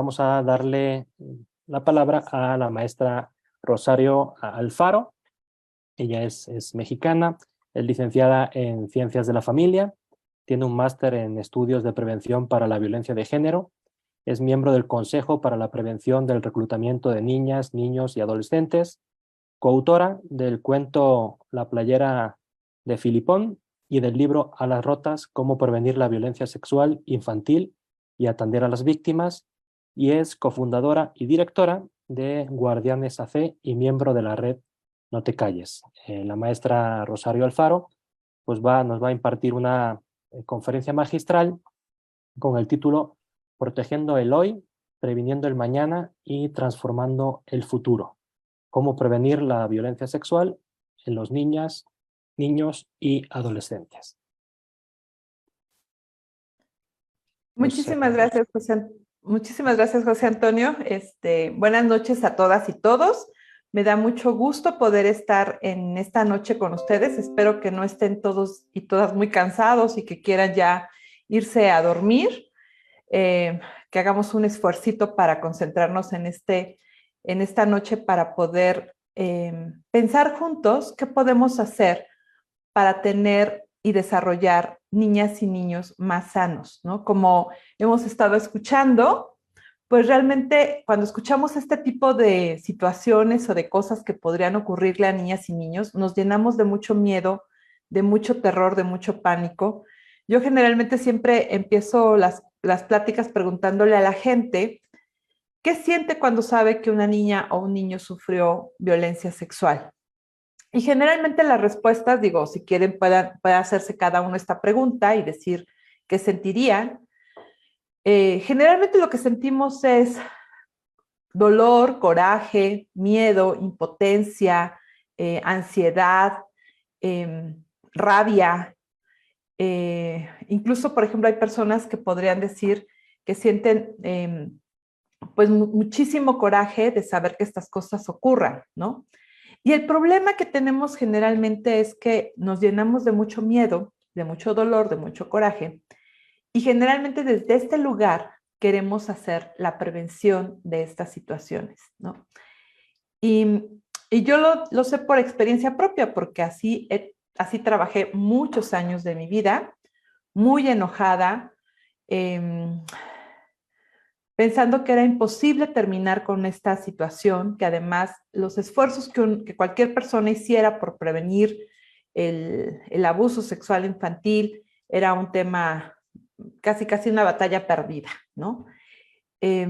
vamos a darle la palabra a la maestra Rosario Alfaro. Ella es mexicana, es licenciada en Ciencias de la Familia, tiene un máster en Estudios de Prevención para la Violencia de Género, es miembro del Consejo para la Prevención del Reclutamiento de Niñas, Niños y Adolescentes, coautora del cuento La playera de Filipón y del libro Alas rotas, cómo prevenir la violencia sexual infantil y atender a las víctimas, y es cofundadora y directora de Guardianes AC y miembro de la red No te calles. La maestra Rosario Alfaro pues nos va a impartir una conferencia magistral con el título Protegiendo el hoy, previniendo el mañana y transformando el futuro. Cómo prevenir la violencia sexual en los niñas, niños y adolescentes. Muchísimas gracias, José Antonio. Buenas noches a todas y todos. Me da mucho gusto poder estar en esta noche con ustedes. Espero que no estén todos y todas muy cansados y que quieran ya irse a dormir. Que hagamos un esfuercito para concentrarnos en esta noche para poder pensar juntos qué podemos hacer para tener y desarrollar niñas y niños más sanos, ¿no? Como hemos estado escuchando, pues realmente cuando escuchamos este tipo de situaciones o de cosas que podrían ocurrirle a niñas y niños, nos llenamos de mucho miedo, de mucho terror, de mucho pánico. Yo generalmente siempre empiezo las pláticas preguntándole a la gente qué siente cuando sabe que una niña o un niño sufrió violencia sexual. Y generalmente las respuestas, digo, si quieren puede hacerse cada uno esta pregunta y decir qué sentirían. Generalmente lo que sentimos es dolor, coraje, miedo, impotencia, ansiedad, rabia. Incluso, por ejemplo, hay personas que podrían decir que sienten pues muchísimo coraje de saber que estas cosas ocurran, ¿no? Y el problema que tenemos generalmente es que nos llenamos de mucho miedo, de mucho dolor, de mucho coraje, y generalmente desde este lugar queremos hacer la prevención de estas situaciones, ¿no? Y yo lo sé por experiencia propia, porque así trabajé muchos años de mi vida, muy enojada, pensando que era imposible terminar con esta situación, que además los esfuerzos que cualquier persona hiciera por prevenir el abuso sexual infantil era un tema, casi una batalla perdida, ¿no? Y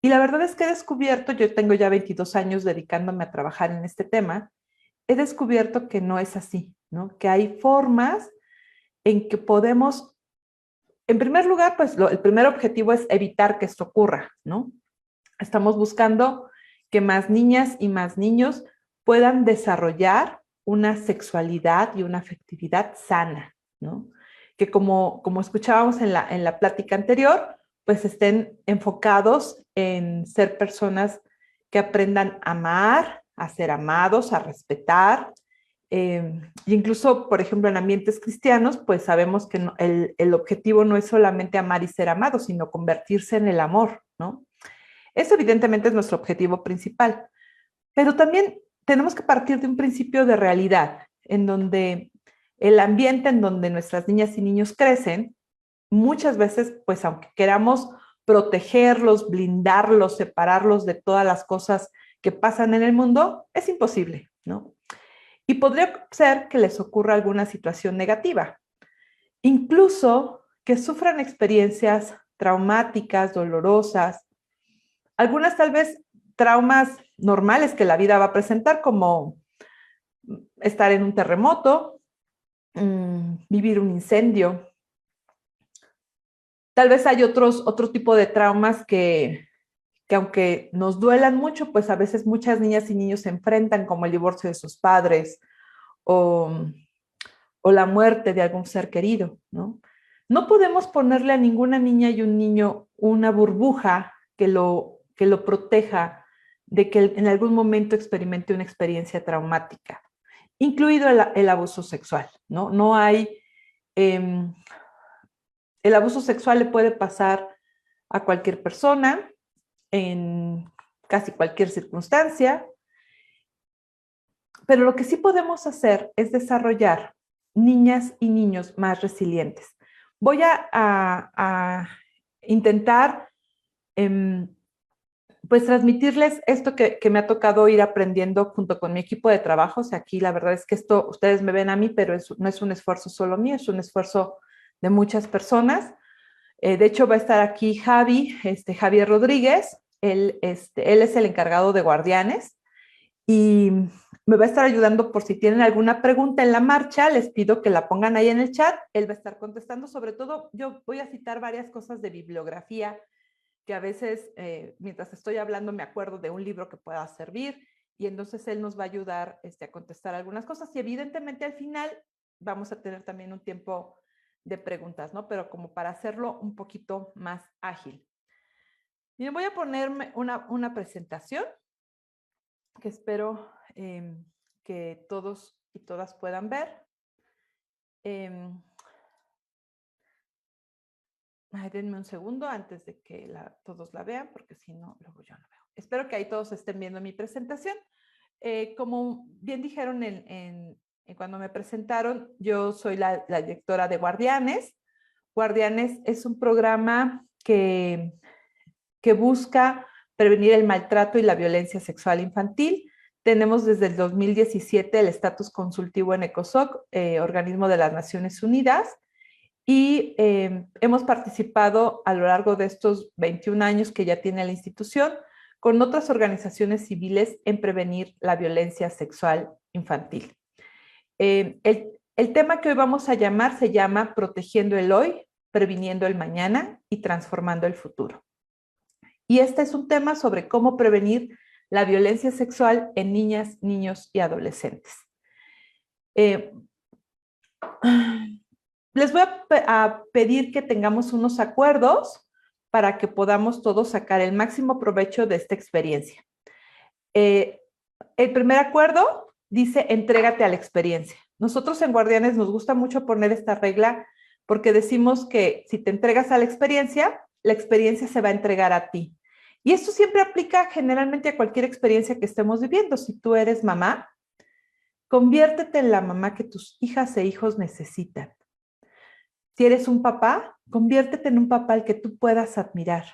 la verdad es que he descubierto, yo tengo ya 22 años dedicándome a trabajar en este tema, he descubierto que no es así, ¿no? Que hay formas en que podemos. En primer lugar, pues el primer objetivo es evitar que esto ocurra, ¿no? Estamos buscando que más niñas y más niños puedan desarrollar una sexualidad y una afectividad sana, ¿no? Que como escuchábamos en la plática anterior, pues estén enfocados en ser personas que aprendan a amar, a ser amados, a respetar. Incluso, por ejemplo, en ambientes cristianos, pues sabemos que el objetivo no es solamente amar y ser amado, sino convertirse en el amor, ¿no? Eso evidentemente es nuestro objetivo principal, pero también tenemos que partir de un principio de realidad, en donde el ambiente en donde nuestras niñas y niños crecen, muchas veces, pues aunque queramos protegerlos, blindarlos, separarlos de todas las cosas que pasan en el mundo, es imposible, ¿no? Y podría ser que les ocurra alguna situación negativa, incluso que sufran experiencias traumáticas, dolorosas, algunas tal vez traumas normales que la vida va a presentar, como estar en un terremoto, vivir un incendio. Tal vez hay otro tipo de traumas que aunque nos duelan mucho, pues a veces muchas niñas y niños se enfrentan, como el divorcio de sus padres o la muerte de algún ser querido, ¿no? No podemos ponerle a ninguna niña y un niño una burbuja que lo proteja de que en algún momento experimente una experiencia traumática, incluido el abuso sexual, ¿no? No hay... el abuso sexual le puede pasar a cualquier persona, en casi cualquier circunstancia. Pero lo que sí podemos hacer es desarrollar niñas y niños más resilientes. Voy a intentar pues transmitirles esto que me ha tocado ir aprendiendo junto con mi equipo de trabajo. O sea, aquí la verdad es que esto, ustedes me ven a mí, pero no es un esfuerzo solo mío, es un esfuerzo de muchas personas. De hecho, va a estar aquí Javier Rodríguez. Él es el encargado de Guardianes y me va a estar ayudando por si tienen alguna pregunta en la marcha. Les pido que la pongan ahí en el chat. Él va a estar contestando. Sobre todo, yo voy a citar varias cosas de bibliografía que a veces, mientras estoy hablando, me acuerdo de un libro que pueda servir y entonces él nos va a ayudar a contestar algunas cosas y evidentemente al final vamos a tener también un tiempo de preguntas, ¿no? Pero como para hacerlo un poquito más ágil. Miren, voy a ponerme una presentación que espero que todos y todas puedan ver. Denme un segundo antes de que todos la vean, porque si no, luego yo no veo. Espero que ahí todos estén viendo mi presentación. Como bien dijeron cuando me presentaron, yo soy la directora de Guardianes. Guardianes es un programa que busca prevenir el maltrato y la violencia sexual infantil. Tenemos desde el 2017 el estatus consultivo en ECOSOC, organismo de las Naciones Unidas, y hemos participado a lo largo de estos 21 años que ya tiene la institución con otras organizaciones civiles en prevenir la violencia sexual infantil. El tema que hoy vamos a llamar se llama Protegiendo el Hoy, Previniendo el Mañana y Transformando el Futuro. Y este es un tema sobre cómo prevenir la violencia sexual en niñas, niños y adolescentes. Les voy a pedir que tengamos unos acuerdos para que podamos todos sacar el máximo provecho de esta experiencia. El primer acuerdo dice, entrégate a la experiencia. Nosotros en Guardianes nos gusta mucho poner esta regla porque decimos que si te entregas a la experiencia se va a entregar a ti. Y esto siempre aplica generalmente a cualquier experiencia que estemos viviendo. Si tú eres mamá, conviértete en la mamá que tus hijas e hijos necesitan. Si eres un papá, conviértete en un papá al que tú puedas admirar.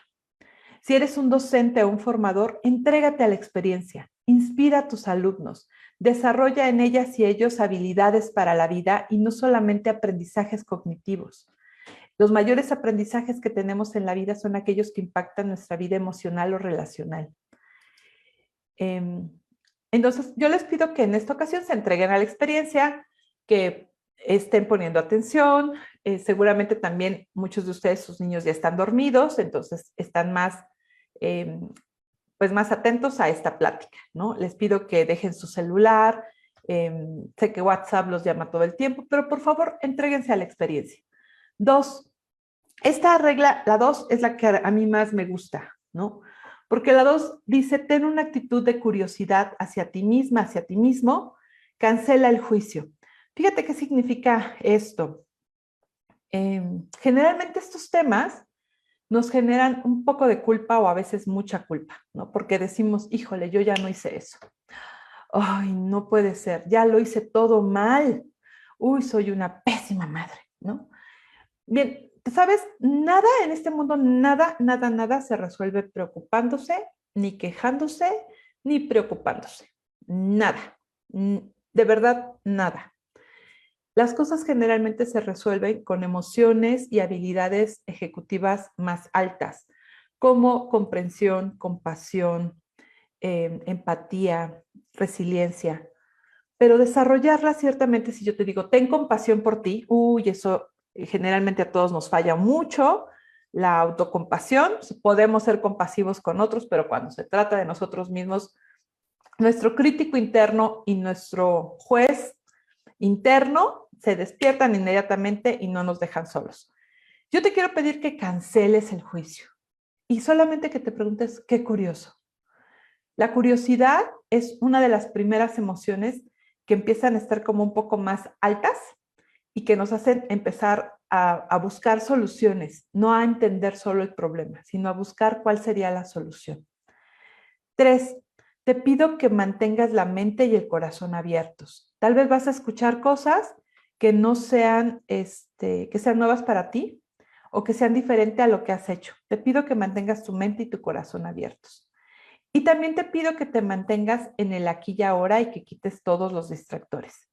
Si eres un docente o un formador, entrégate a la experiencia, inspira a tus alumnos, desarrolla en ellas y ellos habilidades para la vida y no solamente aprendizajes cognitivos. Los mayores aprendizajes que tenemos en la vida son aquellos que impactan nuestra vida emocional o relacional. Entonces, yo les pido que en esta ocasión se entreguen a la experiencia, que estén poniendo atención. Seguramente también muchos de ustedes, sus niños ya están dormidos, entonces están más, pues más atentos a esta plática, ¿no? Les pido que dejen su celular. Sé que WhatsApp los llama todo el tiempo, pero por favor, entréguense a la experiencia. 2, esta regla, la 2, es la que a mí más me gusta, ¿no? Porque la 2 dice, ten una actitud de curiosidad hacia ti misma, hacia ti mismo, cancela el juicio. Fíjate qué significa esto. Generalmente estos temas nos generan un poco de culpa o a veces mucha culpa, ¿no? Porque decimos, híjole, yo ya no hice eso. Ay, no puede ser, ya lo hice todo mal. Uy, soy una pésima madre, ¿no? Bien, ¿sabes? Nada en este mundo, nada se resuelve preocupándose, ni quejándose, ni preocupándose. Nada. De verdad, nada. Las cosas generalmente se resuelven con emociones y habilidades ejecutivas más altas, como comprensión, compasión, empatía, resiliencia. Pero desarrollarla ciertamente, si yo te digo, ten compasión por ti, uy, eso generalmente a todos nos falla mucho. La autocompasión, podemos ser compasivos con otros, pero cuando se trata de nosotros mismos, nuestro crítico interno y nuestro juez interno se despiertan inmediatamente y no nos dejan solos. Yo te quiero pedir que canceles el juicio y solamente que te preguntes, qué curioso. La curiosidad es una de las primeras emociones que empiezan a estar como un poco más altas y que nos hacen empezar a buscar soluciones, no a entender solo el problema, sino a buscar cuál sería la solución. 3, te pido que mantengas la mente y el corazón abiertos. Tal vez vas a escuchar cosas que no sean, que sean nuevas para ti o que sean diferentes a lo que has hecho. Te pido que mantengas tu mente y tu corazón abiertos. Y también te pido que te mantengas en el aquí y ahora y que quites todos los distractores.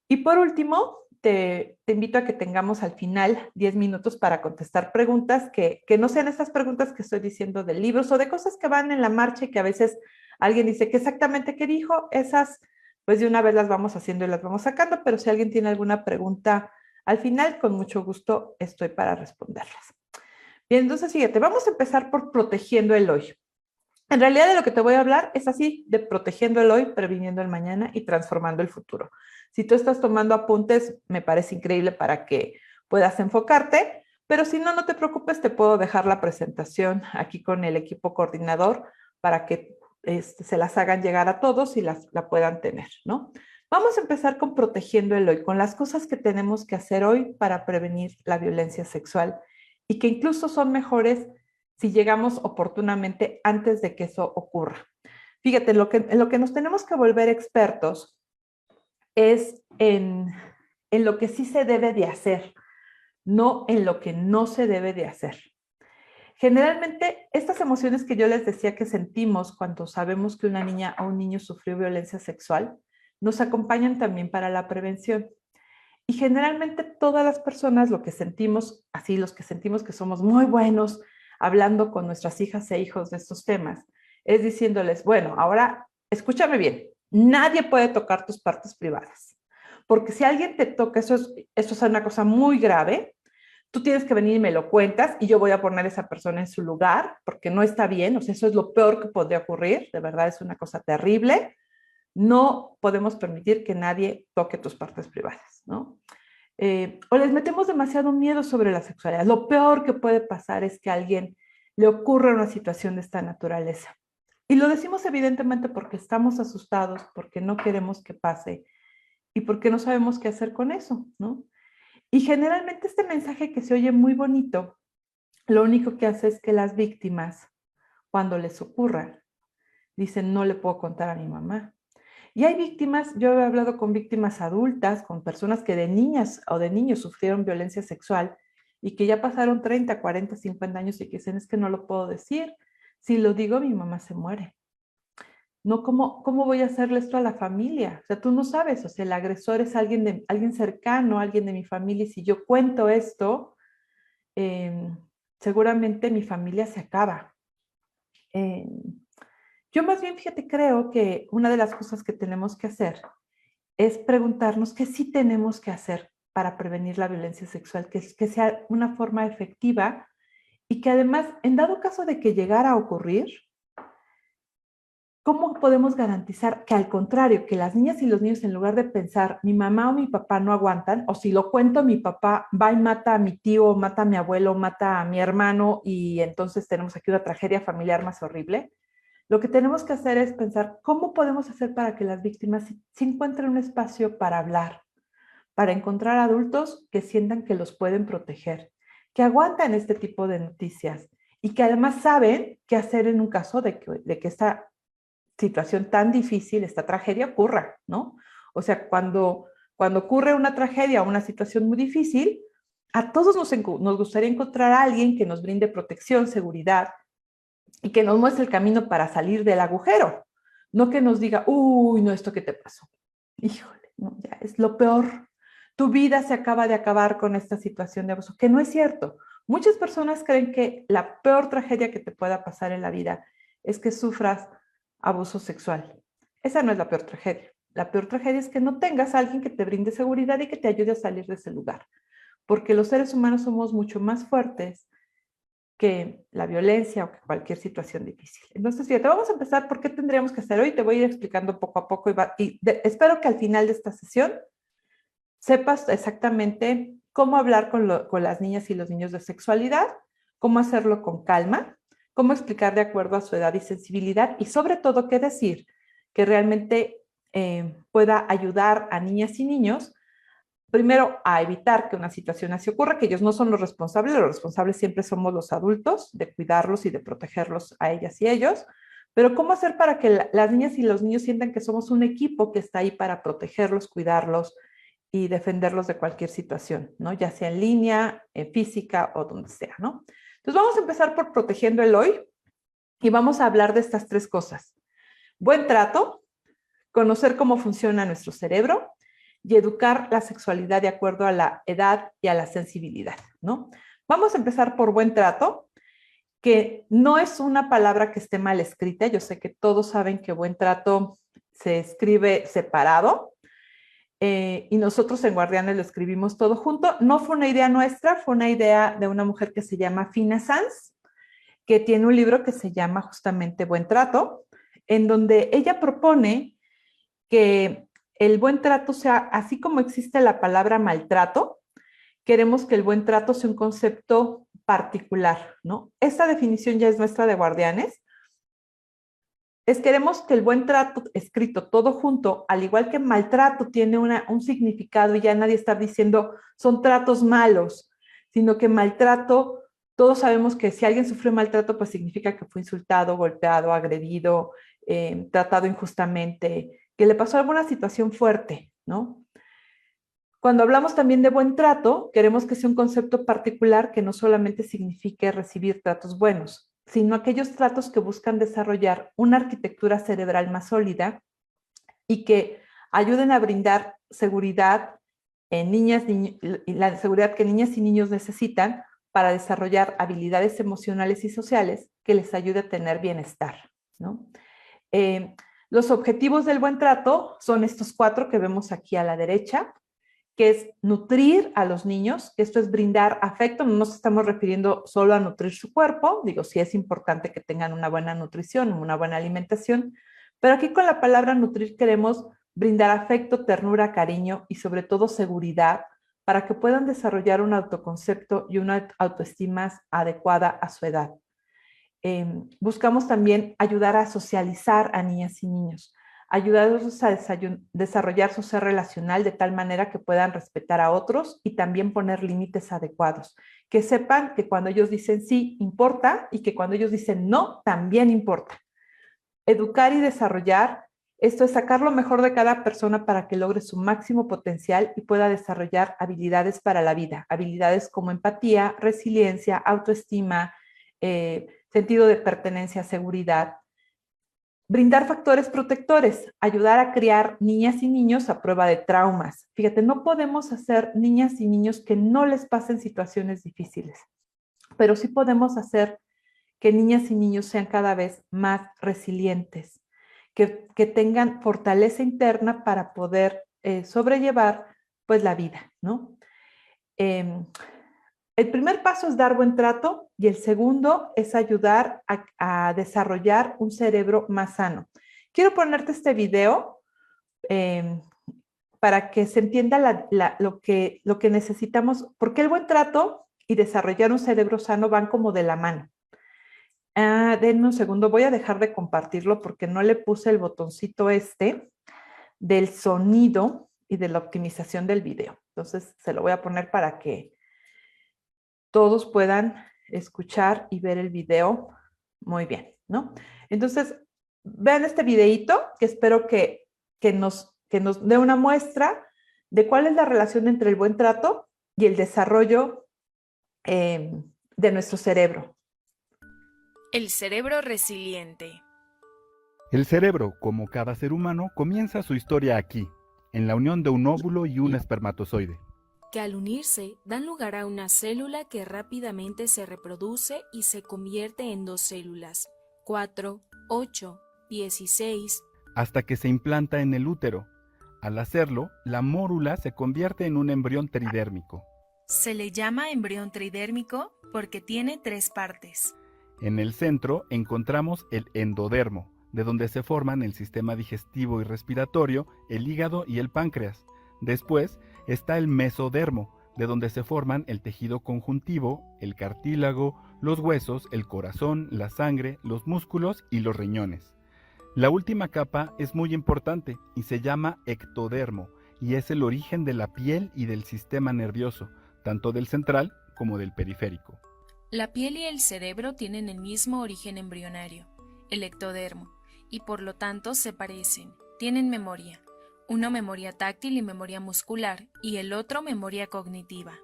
Y por último, te invito a que tengamos al final 10 minutos para contestar preguntas que no sean estas preguntas que estoy diciendo de libros o de cosas que van en la marcha y que a veces alguien dice, ¿qué exactamente qué dijo? Esas, pues de una vez las vamos haciendo y las vamos sacando, pero si alguien tiene alguna pregunta al final, con mucho gusto estoy para responderlas. Bien, entonces fíjate, vamos a empezar por protegiendo el hoy. En realidad de lo que te voy a hablar es así, de protegiendo el hoy, previniendo el mañana y transformando el futuro. Si tú estás tomando apuntes, me parece increíble para que puedas enfocarte, pero si no, no te preocupes, te puedo dejar la presentación aquí con el equipo coordinador para que se las hagan llegar a todos y la puedan tener, ¿no? Vamos a empezar con protegiendo el hoy, con las cosas que tenemos que hacer hoy para prevenir la violencia sexual y que incluso son mejores si llegamos oportunamente antes de que eso ocurra. Fíjate, en lo que nos tenemos que volver expertos es en lo que sí se debe de hacer, no en lo que no se debe de hacer. Generalmente, estas emociones que yo les decía que sentimos cuando sabemos que una niña o un niño sufrió violencia sexual, nos acompañan también para la prevención. Y generalmente todas las personas lo que sentimos, así los que sentimos que somos muy buenos hablando con nuestras hijas e hijos de estos temas, es diciéndoles, bueno, ahora escúchame bien, nadie puede tocar tus partes privadas, porque si alguien te toca, eso es una cosa muy grave, tú tienes que venir y me lo cuentas y yo voy a poner a esa persona en su lugar, porque no está bien, o sea, eso es lo peor que podría ocurrir, de verdad es una cosa terrible. No podemos permitir que nadie toque tus partes privadas, ¿no? O les metemos demasiado miedo sobre la sexualidad. Lo peor que puede pasar es que a alguien le ocurra una situación de esta naturaleza. Y lo decimos evidentemente porque estamos asustados, porque no queremos que pase y porque no sabemos qué hacer con eso, ¿no? Y generalmente este mensaje que se oye muy bonito, lo único que hace es que las víctimas, cuando les ocurra, dicen, no le puedo contar a mi mamá. Y hay víctimas, yo he hablado con víctimas adultas, con personas que de niñas o de niños sufrieron violencia sexual y que ya pasaron 30, 40, 50 años y que dicen, es que no lo puedo decir. Si lo digo, mi mamá se muere. No, ¿cómo voy a hacerle esto a la familia? O sea, tú no sabes, o sea, el agresor es alguien cercano, alguien de mi familia, y si yo cuento esto, seguramente mi familia se acaba. Yo más bien, fíjate, creo que una de las cosas que tenemos que hacer es preguntarnos qué sí tenemos que hacer para prevenir la violencia sexual, que sea una forma efectiva y que además, en dado caso de que llegara a ocurrir, ¿cómo podemos garantizar que al contrario, que las niñas y los niños en lugar de pensar mi mamá o mi papá no aguantan, o si lo cuento mi papá va y mata a mi tío, mata a mi abuelo, mata a mi hermano y entonces tenemos aquí una tragedia familiar más horrible? Lo que tenemos que hacer es pensar cómo podemos hacer para que las víctimas se encuentren un espacio para hablar, para encontrar adultos que sientan que los pueden proteger, que aguantan este tipo de noticias y que además saben qué hacer en un caso de que esta situación tan difícil, esta tragedia ocurra, ¿no? O sea, cuando ocurre una tragedia o una situación muy difícil, a todos nos gustaría encontrar a alguien que nos brinde protección, seguridad, y que nos muestre el camino para salir del agujero. No que nos diga, uy, no, ¿esto qué te pasó? Híjole, no, ya es lo peor. Tu vida se acaba de acabar con esta situación de abuso, que no es cierto. Muchas personas creen que la peor tragedia que te pueda pasar en la vida es que sufras abuso sexual. Esa no es la peor tragedia. La peor tragedia es que no tengas a alguien que te brinde seguridad y que te ayude a salir de ese lugar. Porque los seres humanos somos mucho más fuertes que la violencia o que cualquier situación difícil. Entonces, fíjate, vamos a empezar por qué tendríamos que hacer hoy. Te voy a ir explicando poco a poco espero que al final de esta sesión sepas exactamente cómo hablar con las niñas y los niños de sexualidad, cómo hacerlo con calma, cómo explicar de acuerdo a su edad y sensibilidad y sobre todo qué decir que realmente pueda ayudar a niñas y niños primero, a evitar que una situación así ocurra, que ellos no son los responsables siempre somos los adultos, de cuidarlos y de protegerlos a ellas y ellos, pero ¿cómo hacer para que las niñas y los niños sientan que somos un equipo que está ahí para protegerlos, cuidarlos y defenderlos de cualquier situación, ¿no? Ya sea en línea, en física o donde sea, ¿no? Entonces vamos a empezar por protegiendo el hoy y vamos a hablar de estas 3 cosas. Buen trato, conocer cómo funciona nuestro cerebro y educar la sexualidad de acuerdo a la edad y a la sensibilidad, ¿no? Vamos a empezar por buen trato, que no es una palabra que esté mal escrita. Yo sé que todos saben que buen trato se escribe separado, y nosotros en Guardianes lo escribimos todo junto. No fue una idea nuestra, fue una idea de una mujer que se llama Fina Sanz, que tiene un libro que se llama justamente Buen Trato, en donde ella propone que el buen trato sea, así como existe la palabra maltrato, queremos que el buen trato sea un concepto particular, ¿no? Esta definición ya es nuestra de Guardianes. Queremos que el buen trato escrito todo junto, al igual que maltrato tiene un significado y ya nadie está diciendo son tratos malos, sino que maltrato, todos sabemos que si alguien sufrió maltrato, pues significa que fue insultado, golpeado, agredido, tratado injustamente, que le pasó alguna situación fuerte, ¿no? Cuando hablamos también de buen trato, queremos que sea un concepto particular que no solamente signifique recibir tratos buenos, sino aquellos tratos que buscan desarrollar una arquitectura cerebral más sólida y que ayuden a brindar seguridad en niñas, y la seguridad que niñas y niños necesitan para desarrollar habilidades emocionales y sociales que les ayude a tener bienestar, ¿no? Los objetivos del buen trato son estos 4 que vemos aquí a la derecha, que es nutrir a los niños, que esto es brindar afecto. No nos estamos refiriendo solo a nutrir su cuerpo, digo, sí es importante que tengan una buena nutrición, una buena alimentación, pero aquí con la palabra nutrir queremos brindar afecto, ternura, cariño y sobre todo seguridad para que puedan desarrollar un autoconcepto y una autoestima adecuada a su edad. Buscamos también ayudar a socializar a niñas y niños, ayudarlos a desarrollar su ser relacional de tal manera que puedan respetar a otros y también poner límites adecuados, que sepan que cuando ellos dicen sí, importa, y que cuando ellos dicen no, también importa. Educar y desarrollar, esto es sacar lo mejor de cada persona para que logre su máximo potencial y pueda desarrollar habilidades para la vida, habilidades como empatía, resiliencia, autoestima, sentido de pertenencia, seguridad. Brindar factores protectores, ayudar a criar niñas y niños a prueba de traumas. Fíjate, no podemos hacer niñas y niños que no les pasen situaciones difíciles, pero sí podemos hacer que niñas y niños sean cada vez más resilientes, que tengan fortaleza interna para poder sobrellevar pues la vida, ¿no? El primer paso es dar buen trato y el segundo es ayudar a desarrollar un cerebro más sano. Quiero ponerte este video para que se entienda lo que necesitamos, porque el buen trato y desarrollar un cerebro sano van como de la mano. Denme un segundo, voy a dejar de compartirlo porque no le puse el botoncito del sonido y de la optimización del video. Entonces se lo voy a poner para que todos puedan escuchar y ver el video muy bien, ¿no? Entonces, vean este videíto que espero que nos dé una muestra de cuál es la relación entre el buen trato y el desarrollo de nuestro cerebro. El cerebro resiliente. El cerebro, como cada ser humano, comienza su historia aquí, en la unión de un óvulo y un espermatozoide, Que al unirse dan lugar a una célula que rápidamente se reproduce y se convierte en 2 células, 4, 8, 16, hasta que se implanta en el útero. Al hacerlo, la mórula se convierte en un embrión tridérmico. Se le llama embrión tridérmico porque tiene 3 partes. En el centro encontramos el endodermo, de donde se forman el sistema digestivo y respiratorio, el hígado y el páncreas. Después está el mesodermo, de donde se forman el tejido conjuntivo, el cartílago, los huesos, el corazón, la sangre, los músculos y los riñones. La última capa es muy importante y se llama ectodermo, y es el origen de la piel y del sistema nervioso, tanto del central como del periférico. La piel y el cerebro tienen el mismo origen embrionario, el ectodermo, y por lo tanto se parecen, tienen memoria, uno memoria táctil y memoria muscular, y el otro memoria cognitiva.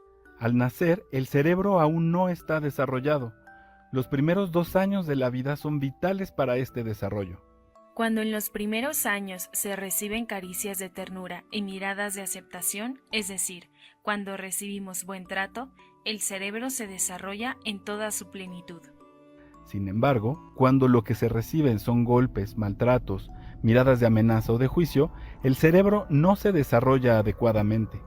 Al nacer, el cerebro aún no está desarrollado. Los primeros 2 años de la vida son vitales para este desarrollo. Cuando en los primeros años se reciben caricias de ternura y miradas de aceptación, es decir, cuando recibimos buen trato, el cerebro se desarrolla en toda su plenitud. Sin embargo, cuando lo que se reciben son golpes, maltratos, miradas de amenaza o de juicio, el cerebro no se desarrolla adecuadamente.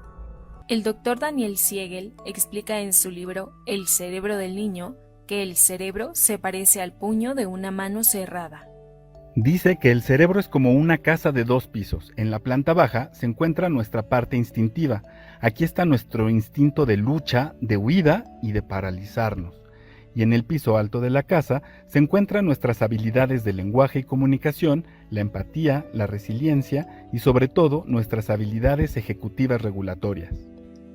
El doctor Daniel Siegel explica en su libro El cerebro del niño que el cerebro se parece al puño de una mano cerrada. Dice que el cerebro es como una casa de 2 pisos. En la planta baja se encuentra nuestra parte instintiva. Aquí está nuestro instinto de lucha, de huida y de paralizarnos. Y en el piso alto de la casa se encuentran nuestras habilidades de lenguaje y comunicación, la empatía, la resiliencia y sobre todo nuestras habilidades ejecutivas regulatorias.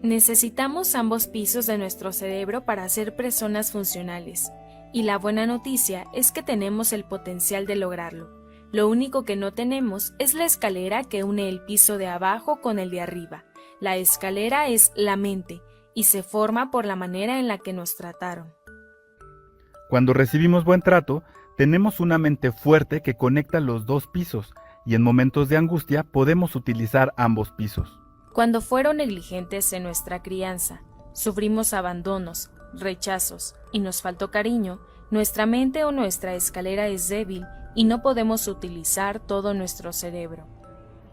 Necesitamos ambos pisos de nuestro cerebro para ser personas funcionales. Y la buena noticia es que tenemos el potencial de lograrlo. Lo único que no tenemos es la escalera que une el piso de abajo con el de arriba. La escalera es la mente y se forma por la manera en la que nos trataron. Cuando recibimos buen trato, tenemos una mente fuerte que conecta los 2 pisos y en momentos de angustia podemos utilizar ambos pisos. Cuando fueron negligentes en nuestra crianza, sufrimos abandonos, rechazos y nos faltó cariño, nuestra mente o nuestra escalera es débil y no podemos utilizar todo nuestro cerebro.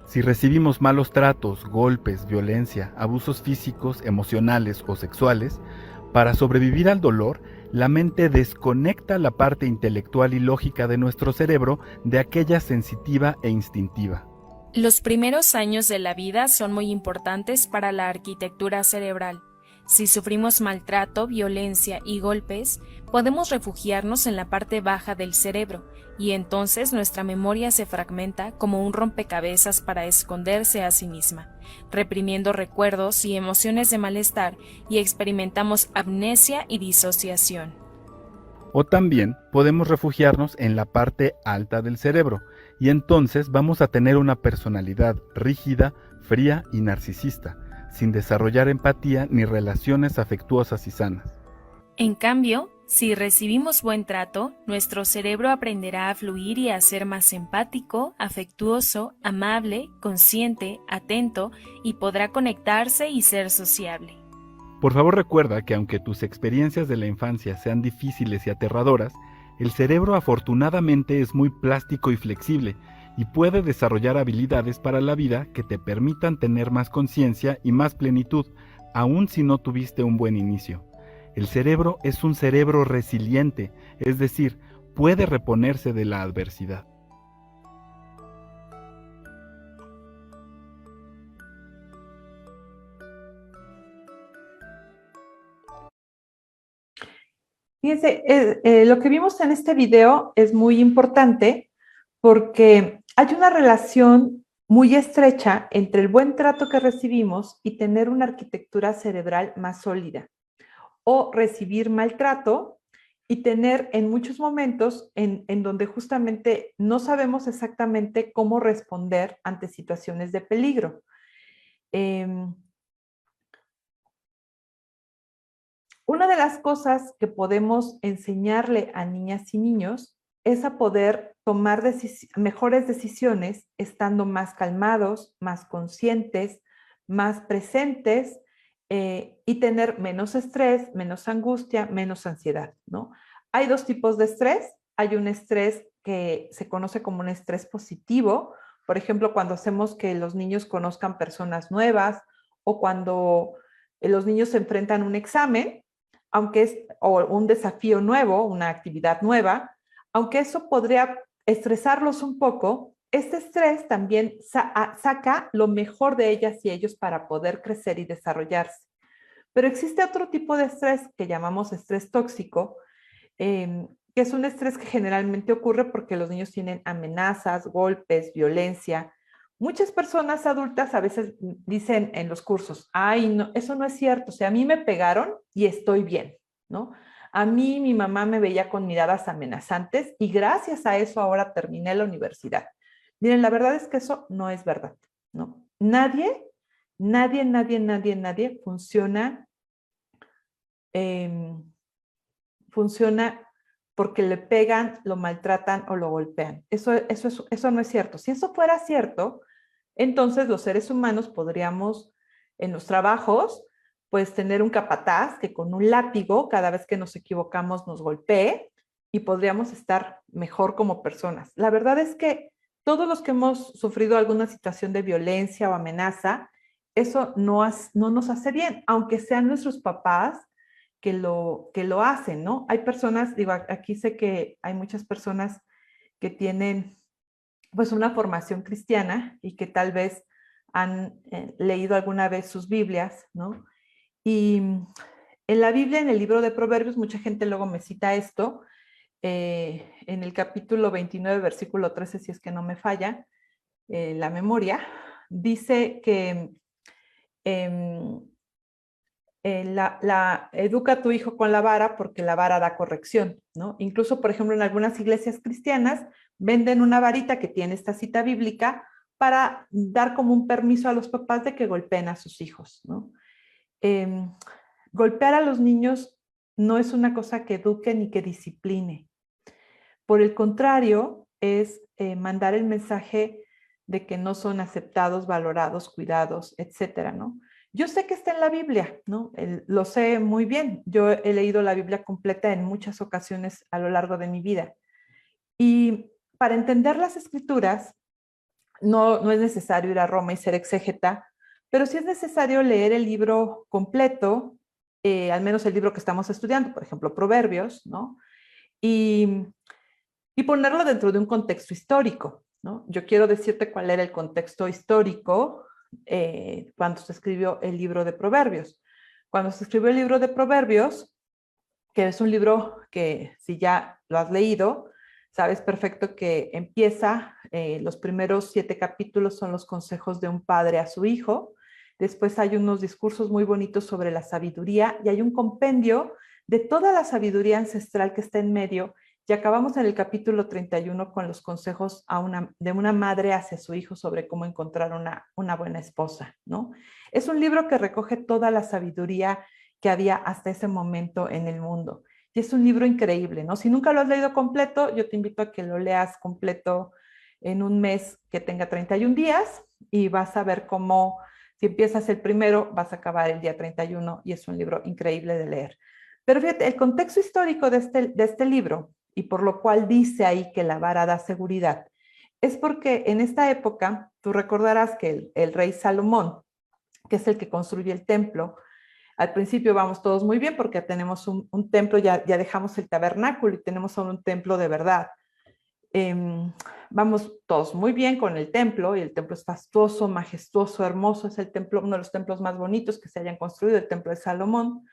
Si recibimos malos tratos, golpes, violencia, abusos físicos, emocionales o sexuales, para sobrevivir al dolor, la mente desconecta la parte intelectual y lógica de nuestro cerebro de aquella sensitiva e instintiva. Los primeros años de la vida son muy importantes para la arquitectura cerebral. Si sufrimos maltrato, violencia y golpes, podemos refugiarnos en la parte baja del cerebro y entonces nuestra memoria se fragmenta como un rompecabezas para esconderse a sí misma, reprimiendo recuerdos y emociones de malestar y experimentamos amnesia y disociación. O también podemos refugiarnos en la parte alta del cerebro y entonces vamos a tener una personalidad rígida, fría y narcisista, sin desarrollar empatía ni relaciones afectuosas y sanas. En cambio, si recibimos buen trato, nuestro cerebro aprenderá a fluir y a ser más empático, afectuoso, amable, consciente, atento y podrá conectarse y ser sociable. Por favor recuerda que aunque tus experiencias de la infancia sean difíciles y aterradoras, el cerebro afortunadamente es muy plástico y flexible y puede desarrollar habilidades para la vida que te permitan tener más conciencia y más plenitud, aun si no tuviste un buen inicio. El cerebro es un cerebro resiliente, es decir, puede reponerse de la adversidad. Fíjense, lo que vimos en este video es muy importante porque hay una relación muy estrecha entre el buen trato que recibimos y tener una arquitectura cerebral más sólida. O recibir maltrato y tener en muchos momentos en donde justamente no sabemos exactamente cómo responder ante situaciones de peligro. Una de las cosas que podemos enseñarle a niñas y niños es a poder tomar mejores decisiones estando más calmados, más conscientes, más presentes y tener menos estrés, menos angustia, menos ansiedad, ¿no? Hay 2 tipos de estrés. Hay un estrés que se conoce como un estrés positivo, por ejemplo, cuando hacemos que los niños conozcan personas nuevas o cuando los niños se enfrentan a un examen, aunque es o un desafío nuevo, una actividad nueva, aunque eso podría estresarlos un poco, este estrés también saca lo mejor de ellas y ellos para poder crecer y desarrollarse. Pero existe otro tipo de estrés que llamamos estrés tóxico, que es un estrés que generalmente ocurre porque los niños tienen amenazas, golpes, violencia, Muchas personas adultas a veces dicen en los cursos, ay, no, eso no es cierto, o sea, a mí me pegaron y estoy bien, ¿no? A mí mi mamá me veía con miradas amenazantes y gracias a eso ahora terminé la universidad. Miren, la verdad es que eso no es verdad, ¿no? Nadie funciona, funciona porque le pegan, lo maltratan o lo golpean. Eso no es cierto. Si eso fuera cierto, entonces los seres humanos podríamos en los trabajos pues tener un capataz que con un látigo cada vez que nos equivocamos nos golpee y podríamos estar mejor como personas. La verdad es que todos los que hemos sufrido alguna situación de violencia o amenaza, eso no nos hace bien, aunque sean nuestros papás que lo hacen, ¿no? Hay personas, digo, aquí sé que hay muchas personas que tienen pues una formación cristiana y que tal vez han leído alguna vez sus Biblias, ¿no? Y en la Biblia, en el libro de Proverbios, mucha gente luego me cita esto, en el capítulo 29, versículo 13, si es que no me falla la memoria, dice que educa a tu hijo con la vara porque la vara da corrección, ¿no? Incluso, por ejemplo, en algunas iglesias cristianas venden una varita que tiene esta cita bíblica para dar como un permiso a los papás de que golpeen a sus hijos, ¿no? Golpear a los niños no es una cosa que eduque ni que discipline. Por el contrario, es mandar el mensaje de que no son aceptados, valorados, cuidados, etcétera, ¿no? Yo sé que está en la Biblia, ¿no? Lo sé muy bien. Yo he leído la Biblia completa en muchas ocasiones a lo largo de mi vida. Y para entender las escrituras, no es necesario ir a Roma y ser exégeta, pero sí es necesario leer el libro completo, al menos el libro que estamos estudiando, por ejemplo, Proverbios, ¿no? Y ponerlo dentro de un contexto histórico, ¿no? Yo quiero decirte cuál era el contexto histórico cuando se escribió el libro de Proverbios. Cuando se escribió el libro de Proverbios, que es un libro que si ya lo has leído, sabes perfecto que empieza, los primeros 7 capítulos son los consejos de un padre a su hijo, después hay unos discursos muy bonitos sobre la sabiduría y hay un compendio de toda la sabiduría ancestral que está en medio. Y acabamos en el capítulo 31 con los consejos de una madre hacia su hijo sobre cómo encontrar una buena esposa, ¿no? Es un libro que recoge toda la sabiduría que había hasta ese momento en el mundo. Y es un libro increíble, ¿no? Si nunca lo has leído completo, yo te invito a que lo leas completo en un mes que tenga 31 días y vas a ver cómo, si empiezas el primero, vas a acabar el día 31 y es un libro increíble de leer. Pero fíjate, el contexto histórico de este libro, y por lo cual dice ahí que la vara da seguridad, es porque en esta época, tú recordarás que el rey Salomón, que es el que construye el templo, al principio vamos todos muy bien porque tenemos un templo, ya dejamos el tabernáculo y tenemos solo un templo de verdad. Vamos todos muy bien con el templo y el templo es fastuoso, majestuoso, hermoso, es el templo, uno de los templos más bonitos que se hayan construido, el templo de Salomón.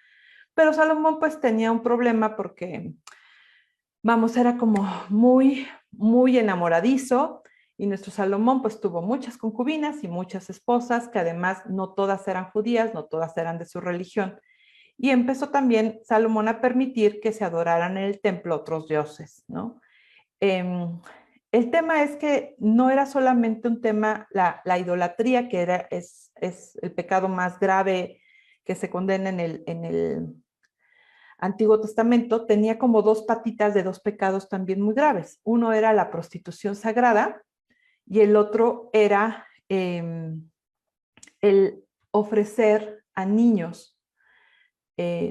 Pero Salomón pues tenía un problema porque, vamos, era como muy, muy enamoradizo y nuestro Salomón pues tuvo muchas concubinas y muchas esposas que además no todas eran judías, no todas eran de su religión. Y empezó también Salomón a permitir que se adoraran en el templo otros dioses, ¿no? El tema es que no era solamente un tema, la idolatría, que es el pecado más grave que se condena en el Antiguo Testamento, tenía como 2 patitas de 2 pecados también muy graves. Uno era la prostitución sagrada y el otro era el ofrecer a niños,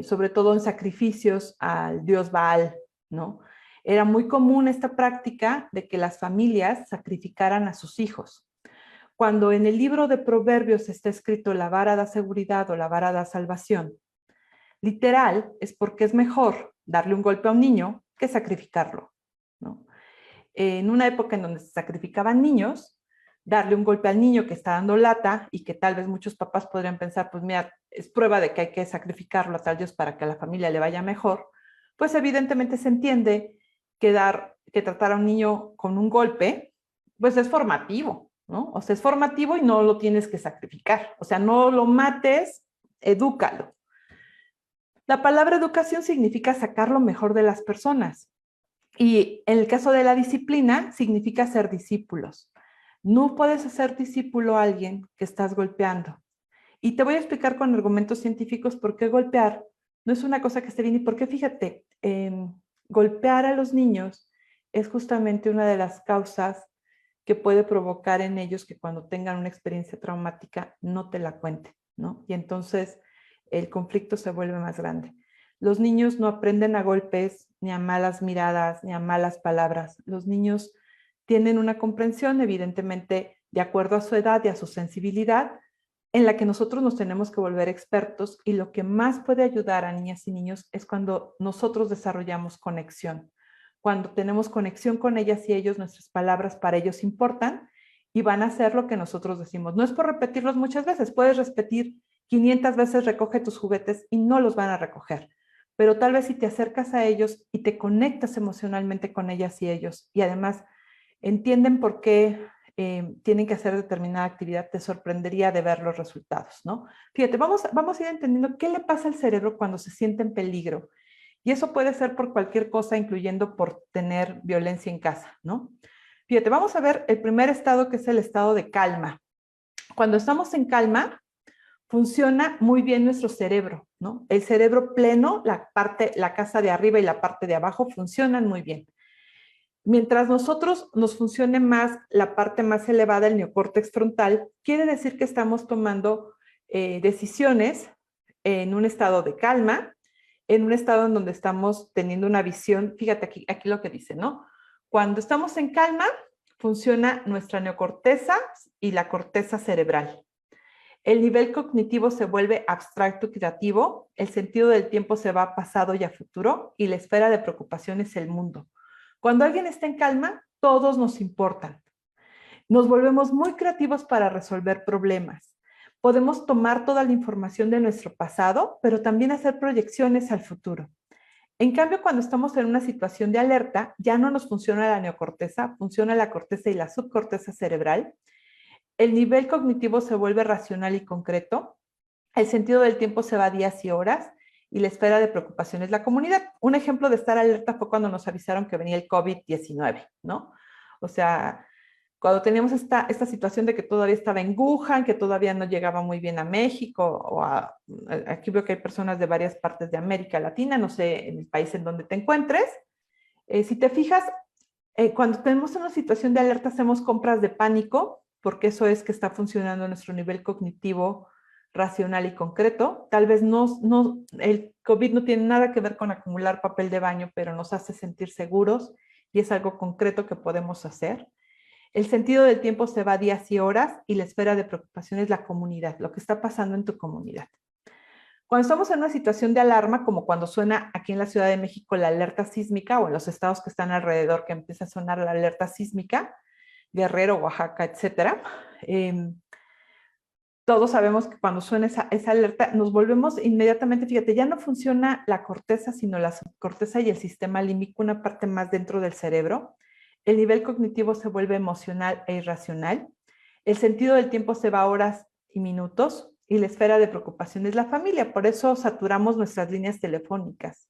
sobre todo en sacrificios al dios Baal, ¿no? Era muy común esta práctica de que las familias sacrificaran a sus hijos. Cuando en el libro de Proverbios está escrito la vara da seguridad o la vara da salvación, literal es porque es mejor darle un golpe a un niño que sacrificarlo, ¿no? En una época en donde se sacrificaban niños, darle un golpe al niño que está dando lata y que tal vez muchos papás podrían pensar, pues mira, es prueba de que hay que sacrificarlo a tal Dios para que a la familia le vaya mejor, pues evidentemente se entiende que tratar a un niño con un golpe, pues es formativo, ¿no? O sea, es formativo y no lo tienes que sacrificar. O sea, no lo mates, edúcalo. La palabra educación significa sacar lo mejor de las personas. Y en el caso de la disciplina, significa ser discípulos. No puedes hacer discípulo a alguien que estás golpeando. Y te voy a explicar con argumentos científicos por qué golpear no es una cosa que esté bien y por qué, fíjate, golpear a los niños es justamente una de las causas que puede provocar en ellos que cuando tengan una experiencia traumática no te la cuenten, ¿no? Y entonces el conflicto se vuelve más grande. Los niños no aprenden a golpes, ni a malas miradas, ni a malas palabras. Los niños tienen una comprensión, evidentemente, de acuerdo a su edad y a su sensibilidad, en la que nosotros nos tenemos que volver expertos, y lo que más puede ayudar a niñas y niños es cuando nosotros desarrollamos conexión. Cuando tenemos conexión con ellas y ellos, nuestras palabras para ellos importan y van a hacer lo que nosotros decimos. No es por repetirlos muchas veces, puedes repetir 500 veces recoge tus juguetes y no los van a recoger. Pero tal vez si te acercas a ellos y te conectas emocionalmente con ellas y ellos, y además entienden por qué tienen que hacer determinada actividad, te sorprendería de ver los resultados, ¿no? Fíjate, vamos a ir entendiendo qué le pasa al cerebro cuando se siente en peligro. Y eso puede ser por cualquier cosa, incluyendo por tener violencia en casa, ¿no? Fíjate, vamos a ver el primer estado, que es el estado de calma. Cuando estamos en calma, funciona muy bien nuestro cerebro, ¿no? El cerebro pleno, la casa de arriba y la parte de abajo funcionan muy bien. Mientras nosotros nos funcione más la parte más elevada, el neocórtex frontal, quiere decir que estamos tomando decisiones en un estado de calma, en un estado en donde estamos teniendo una visión. Fíjate aquí lo que dice, ¿no? Cuando estamos en calma, funciona nuestra neocorteza y la corteza cerebral. El nivel cognitivo se vuelve abstracto y creativo, el sentido del tiempo se va a pasado y a futuro, y la esfera de preocupación es el mundo. Cuando alguien está en calma, todos nos importan. Nos volvemos muy creativos para resolver problemas. Podemos tomar toda la información de nuestro pasado, pero también hacer proyecciones al futuro. En cambio, cuando estamos en una situación de alerta, ya no nos funciona la neocorteza, funciona la corteza y la subcorteza cerebral. El nivel cognitivo se vuelve racional y concreto. El sentido del tiempo se va a días y horas, y la esfera de preocupación es la comunidad. Un ejemplo de estar alerta fue cuando nos avisaron que venía el COVID-19, ¿no? O sea, cuando teníamos esta situación de que todavía estaba en Wuhan, que todavía no llegaba muy bien a México, aquí veo que hay personas de varias partes de América Latina, no sé, en el país en donde te encuentres. Si te fijas, cuando tenemos una situación de alerta, hacemos compras de pánico, porque eso es que está funcionando nuestro nivel cognitivo racional y concreto. Tal vez el COVID no tiene nada que ver con acumular papel de baño, pero nos hace sentir seguros y es algo concreto que podemos hacer. El sentido del tiempo se va a días y horas, y la esfera de preocupación es la comunidad, lo que está pasando en tu comunidad. Cuando estamos en una situación de alarma, como cuando suena aquí en la Ciudad de México la alerta sísmica, o en los estados que están alrededor que empieza a sonar la alerta sísmica, Guerrero, Oaxaca, etcétera, todos sabemos que cuando suena esa alerta nos volvemos inmediatamente, fíjate, ya no funciona la corteza, sino la subcorteza y el sistema límbico, una parte más dentro del cerebro. El nivel cognitivo se vuelve emocional e irracional. El sentido del tiempo se va a horas y minutos, y la esfera de preocupación es la familia. Por eso saturamos nuestras líneas telefónicas.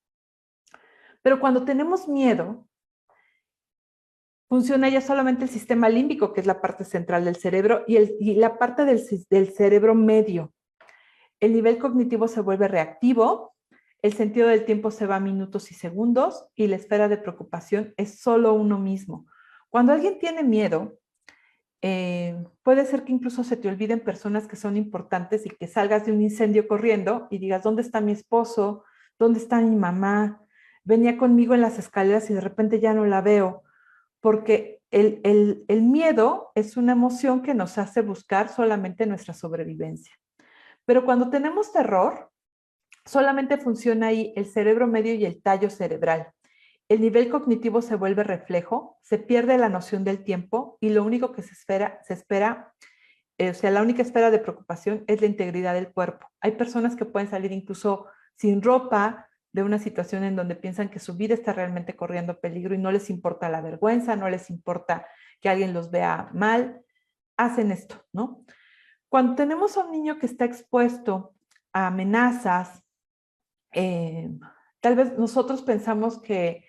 Pero cuando tenemos miedo, funciona ya solamente el sistema límbico, que es la parte central del cerebro, y la parte del cerebro medio. El nivel cognitivo se vuelve reactivo, el sentido del tiempo se va a minutos y segundos, y la esfera de preocupación es solo uno mismo. Cuando alguien tiene miedo, puede ser que incluso se te olviden personas que son importantes y que salgas de un incendio corriendo y digas, ¿dónde está mi esposo? ¿Dónde está mi mamá? Venía conmigo en las escaleras y de repente ya no la veo. Porque el miedo es una emoción que nos hace buscar solamente nuestra sobrevivencia. Pero cuando tenemos terror, solamente funciona ahí el cerebro medio y el tallo cerebral. El nivel cognitivo se vuelve reflejo, se pierde la noción del tiempo, y lo único que se espera, o sea, la única esfera de preocupación es la integridad del cuerpo. Hay personas que pueden salir incluso sin ropa de una situación en donde piensan que su vida está realmente corriendo peligro y no les importa la vergüenza, no les importa que alguien los vea mal. hacen esto, ¿no? Cuando tenemos a un niño que está expuesto a amenazas, tal vez nosotros pensamos que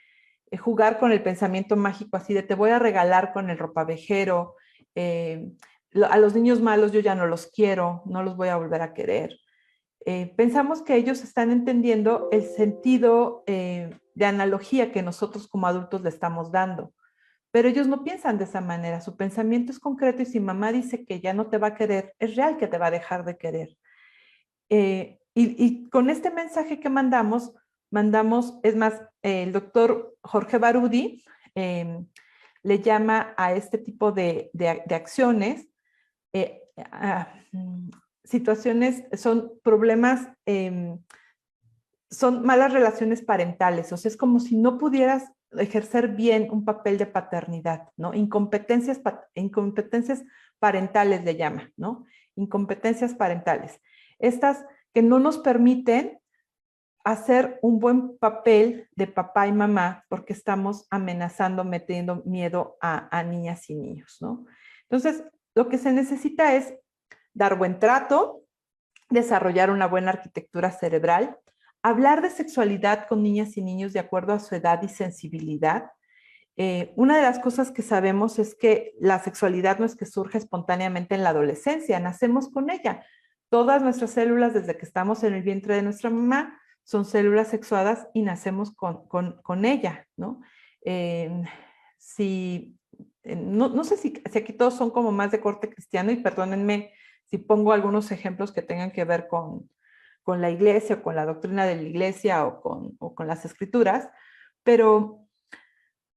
jugar con el pensamiento mágico así de te voy a regalar con el ropavejero, a los niños malos yo ya no los quiero, no los voy a volver a querer. Pensamos que ellos están entendiendo el sentido de analogía que nosotros como adultos le estamos dando. Pero ellos no piensan de esa manera, su pensamiento es concreto y si mamá dice que ya no te va a querer, es real que te va a dejar de querer. Y con este mensaje que mandamos, es más, el doctor Jorge Barudi le llama a este tipo de acciones, situaciones, son problemas, son malas relaciones parentales, o sea, es como si no pudieras ejercer bien un papel de paternidad, ¿no? Incompetencias parentales le llama, ¿no? Incompetencias parentales. Estas que no nos permiten hacer un buen papel de papá y mamá porque estamos amenazando, metiendo miedo a niñas y niños, ¿no? Entonces, lo que se necesita es dar buen trato, desarrollar una buena arquitectura cerebral, hablar de sexualidad con niñas y niños de acuerdo a su edad y sensibilidad. Una de las cosas que sabemos es que la sexualidad no es que surge espontáneamente en la adolescencia, nacemos con ella. Todas nuestras células desde que estamos en el vientre de nuestra mamá son células sexuadas y nacemos con ella, ¿no? No sé si aquí todos son como más de corte cristiano y perdónenme si pongo algunos ejemplos que tengan que ver con la iglesia o con la doctrina de la iglesia o con las escrituras, pero,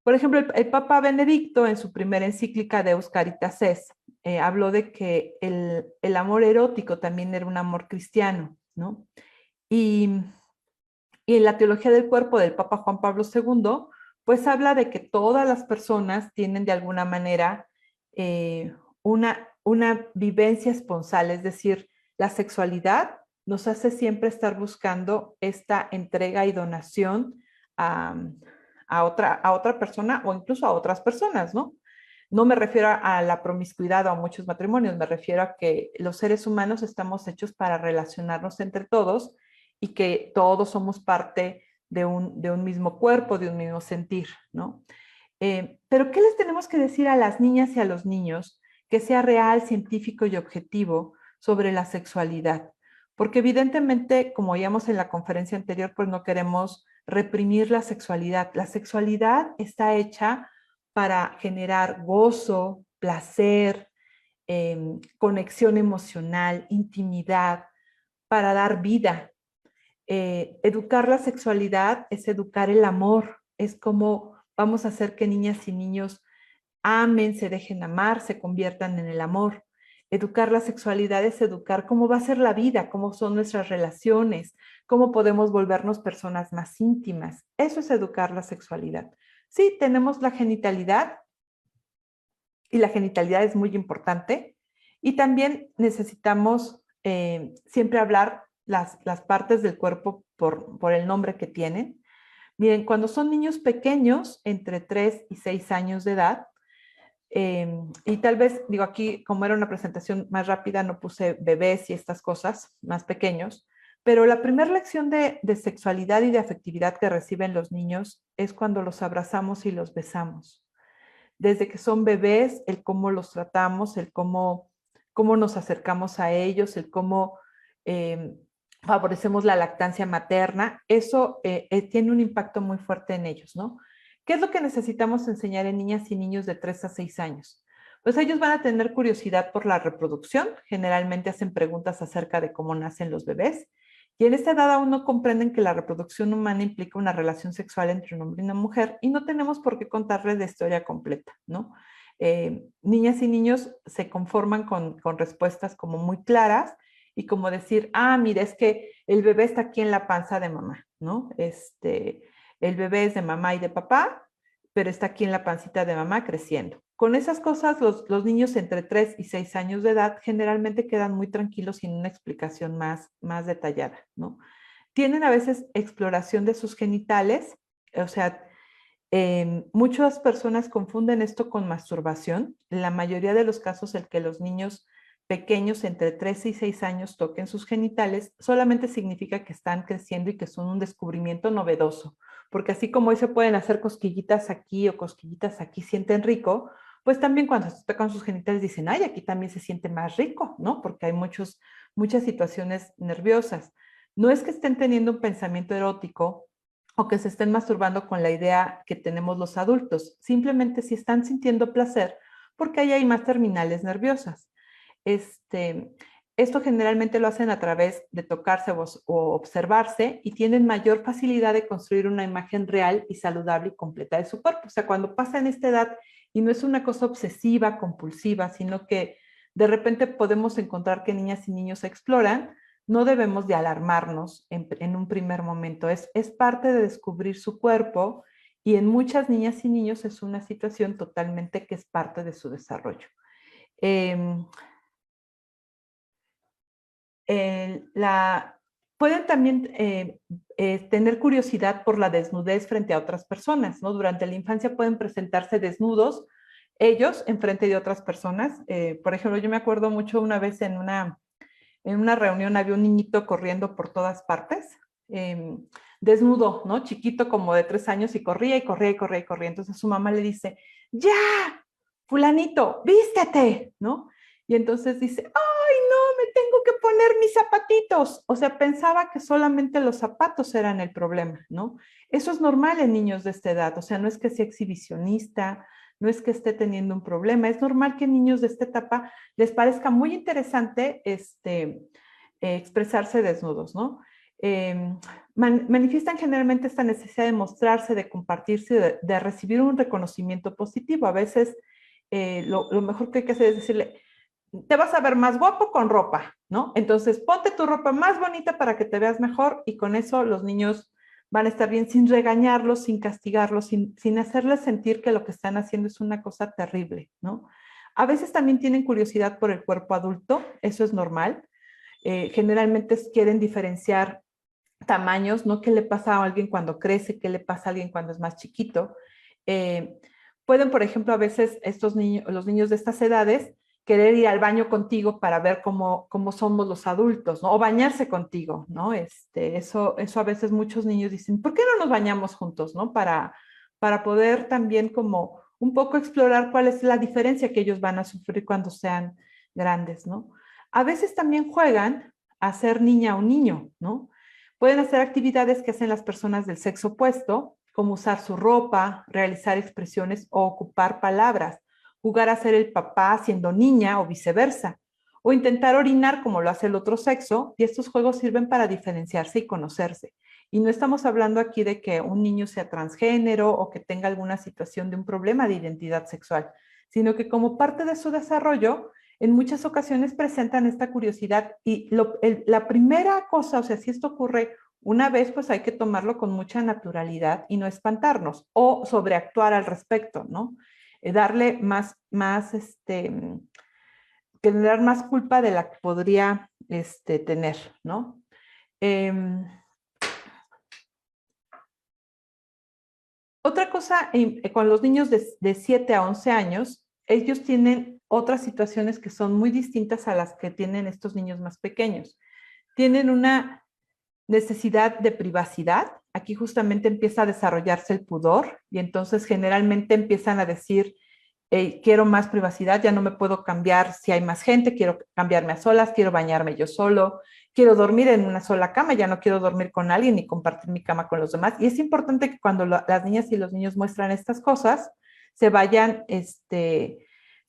por ejemplo, el Papa Benedicto en su primera encíclica Deus Caritas Est habló de que el amor erótico también era un amor cristiano, ¿no? Y en la teología del cuerpo del Papa Juan Pablo II, pues habla de que todas las personas tienen de alguna manera una vivencia esponsal, es decir, la sexualidad nos hace siempre estar buscando esta entrega y donación a otra persona o incluso a otras personas, ¿no? No me refiero a la promiscuidad o a muchos matrimonios, me refiero a que los seres humanos estamos hechos para relacionarnos entre todos y que todos somos parte de un mismo cuerpo, de un mismo sentir, ¿no? Pero ¿qué les tenemos que decir a las niñas y a los niños que sea real, científico y objetivo sobre la sexualidad? Porque evidentemente, como veíamos en la conferencia anterior, pues no queremos reprimir la sexualidad. La sexualidad está hecha para generar gozo, placer, conexión emocional, intimidad, para dar vida. Educar la sexualidad es educar el amor, es como vamos a hacer que niñas y niños amen, se dejen amar, se conviertan en el amor. Educar la sexualidad es educar cómo va a ser la vida, cómo son nuestras relaciones, cómo podemos volvernos personas más íntimas. Eso es educar la sexualidad. Sí, tenemos la genitalidad y la genitalidad es muy importante y también necesitamos siempre hablar las partes del cuerpo por el nombre que tienen. Miren, cuando son niños pequeños, entre 3 y 6 años de edad, y tal vez, digo aquí, como era una presentación más rápida, no puse bebés y estas cosas más pequeños, pero la primera lección de sexualidad y de afectividad que reciben los niños es cuando los abrazamos y los besamos. Desde que son bebés, el cómo los tratamos, el cómo nos acercamos a ellos, el cómo favorecemos la lactancia materna, eso tiene un impacto muy fuerte en ellos, ¿no? ¿Qué es lo que necesitamos enseñar en niñas y niños de 3 a 6 años? Pues ellos van a tener curiosidad por la reproducción, generalmente hacen preguntas acerca de cómo nacen los bebés, y en esta edad aún no comprenden que la reproducción humana implica una relación sexual entre un hombre y una mujer, y no tenemos por qué contarles la historia completa, ¿no? Niñas y niños se conforman con respuestas como muy claras, y como decir, mira, es que el bebé está aquí en la panza de mamá, ¿no? El bebé es de mamá y de papá, pero está aquí en la pancita de mamá creciendo. Con esas cosas, los niños entre 3 y 6 años de edad generalmente quedan muy tranquilos sin una explicación más detallada, ¿no? Tienen a veces exploración de sus genitales, o sea, Muchas personas confunden esto con masturbación. En la mayoría de los casos, el que los niños pequeños entre 13 y 6 años toquen sus genitales solamente significa que están creciendo y que son un descubrimiento novedoso, porque así como hoy se pueden hacer cosquillitas aquí o cosquillitas aquí, sienten rico, pues también cuando se tocan sus genitales dicen, ay, aquí también se siente más rico, ¿no? Porque hay muchas situaciones nerviosas. No es que estén teniendo un pensamiento erótico o que se estén masturbando con la idea que tenemos los adultos, simplemente si están sintiendo placer porque ahí hay más terminales nerviosas. Esto generalmente lo hacen a través de tocarse o observarse y tienen mayor facilidad de construir una imagen real y saludable y completa de su cuerpo. O sea, cuando pasa en esta edad y no es una cosa obsesiva, compulsiva, sino que de repente podemos encontrar que niñas y niños exploran, no debemos de alarmarnos en un primer momento. Es parte de descubrir su cuerpo y en muchas niñas y niños es una situación totalmente que es parte de su desarrollo. Pueden también tener curiosidad por la desnudez frente a otras personas, ¿no? Durante la infancia pueden presentarse desnudos ellos en frente de otras personas. Por ejemplo, yo me acuerdo mucho una vez en una reunión había un niñito corriendo por todas partes, desnudo, ¿no? Chiquito como de 3 años y corría y corría y corría y corría. Entonces su mamá le dice, ya, fulanito, vístete, ¿no? Y entonces dice, ¡ay, no, me tengo que poner mis zapatitos! O sea, pensaba que solamente los zapatos eran el problema, ¿no? Eso es normal en niños de esta edad, o sea, no es que sea exhibicionista, no es que esté teniendo un problema, es normal que niños de esta etapa les parezca muy interesante expresarse desnudos, ¿no? Manifiestan generalmente esta necesidad de mostrarse, de compartirse, de recibir un reconocimiento positivo. A veces lo mejor que hay que hacer es decirle, te vas a ver más guapo con ropa, ¿no? Entonces, ponte tu ropa más bonita para que te veas mejor y con eso los niños van a estar bien sin regañarlos, sin castigarlos, sin hacerles sentir que lo que están haciendo es una cosa terrible, ¿no? A veces también tienen curiosidad por el cuerpo adulto, eso es normal. Generalmente quieren diferenciar tamaños, ¿no? ¿Qué le pasa a alguien cuando crece? ¿Qué le pasa a alguien cuando es más chiquito? Pueden, por ejemplo, a veces los niños de estas edades querer ir al baño contigo para ver cómo somos los adultos, ¿no? O bañarse contigo, ¿no? Eso a veces muchos niños dicen, ¿por qué no nos bañamos juntos, ¿no? Para poder también como un poco explorar cuál es la diferencia que ellos van a sufrir cuando sean grandes, ¿no? A veces también juegan a ser niña o niño, ¿no? Pueden hacer actividades que hacen las personas del sexo opuesto, como usar su ropa, realizar expresiones o ocupar palabras, jugar a ser el papá siendo niña o viceversa, o intentar orinar como lo hace el otro sexo, y estos juegos sirven para diferenciarse y conocerse. Y no estamos hablando aquí de que un niño sea transgénero o que tenga alguna situación de un problema de identidad sexual, sino que como parte de su desarrollo, en muchas ocasiones presentan esta curiosidad y la primera cosa, o sea, si esto ocurre una vez, pues hay que tomarlo con mucha naturalidad y no espantarnos o sobreactuar al respecto, ¿no? Darle generar más culpa de la que podría tener, ¿no? Otra cosa, con los niños de 7 a 11 años, ellos tienen otras situaciones que son muy distintas a las que tienen estos niños más pequeños. Tienen una necesidad de privacidad. Aquí justamente empieza a desarrollarse el pudor y entonces generalmente empiezan a decir, quiero más privacidad, ya no me puedo cambiar si hay más gente, quiero cambiarme a solas, quiero bañarme yo solo, quiero dormir en una sola cama, ya no quiero dormir con alguien ni compartir mi cama con los demás. Y es importante que cuando las niñas y los niños muestran estas cosas, se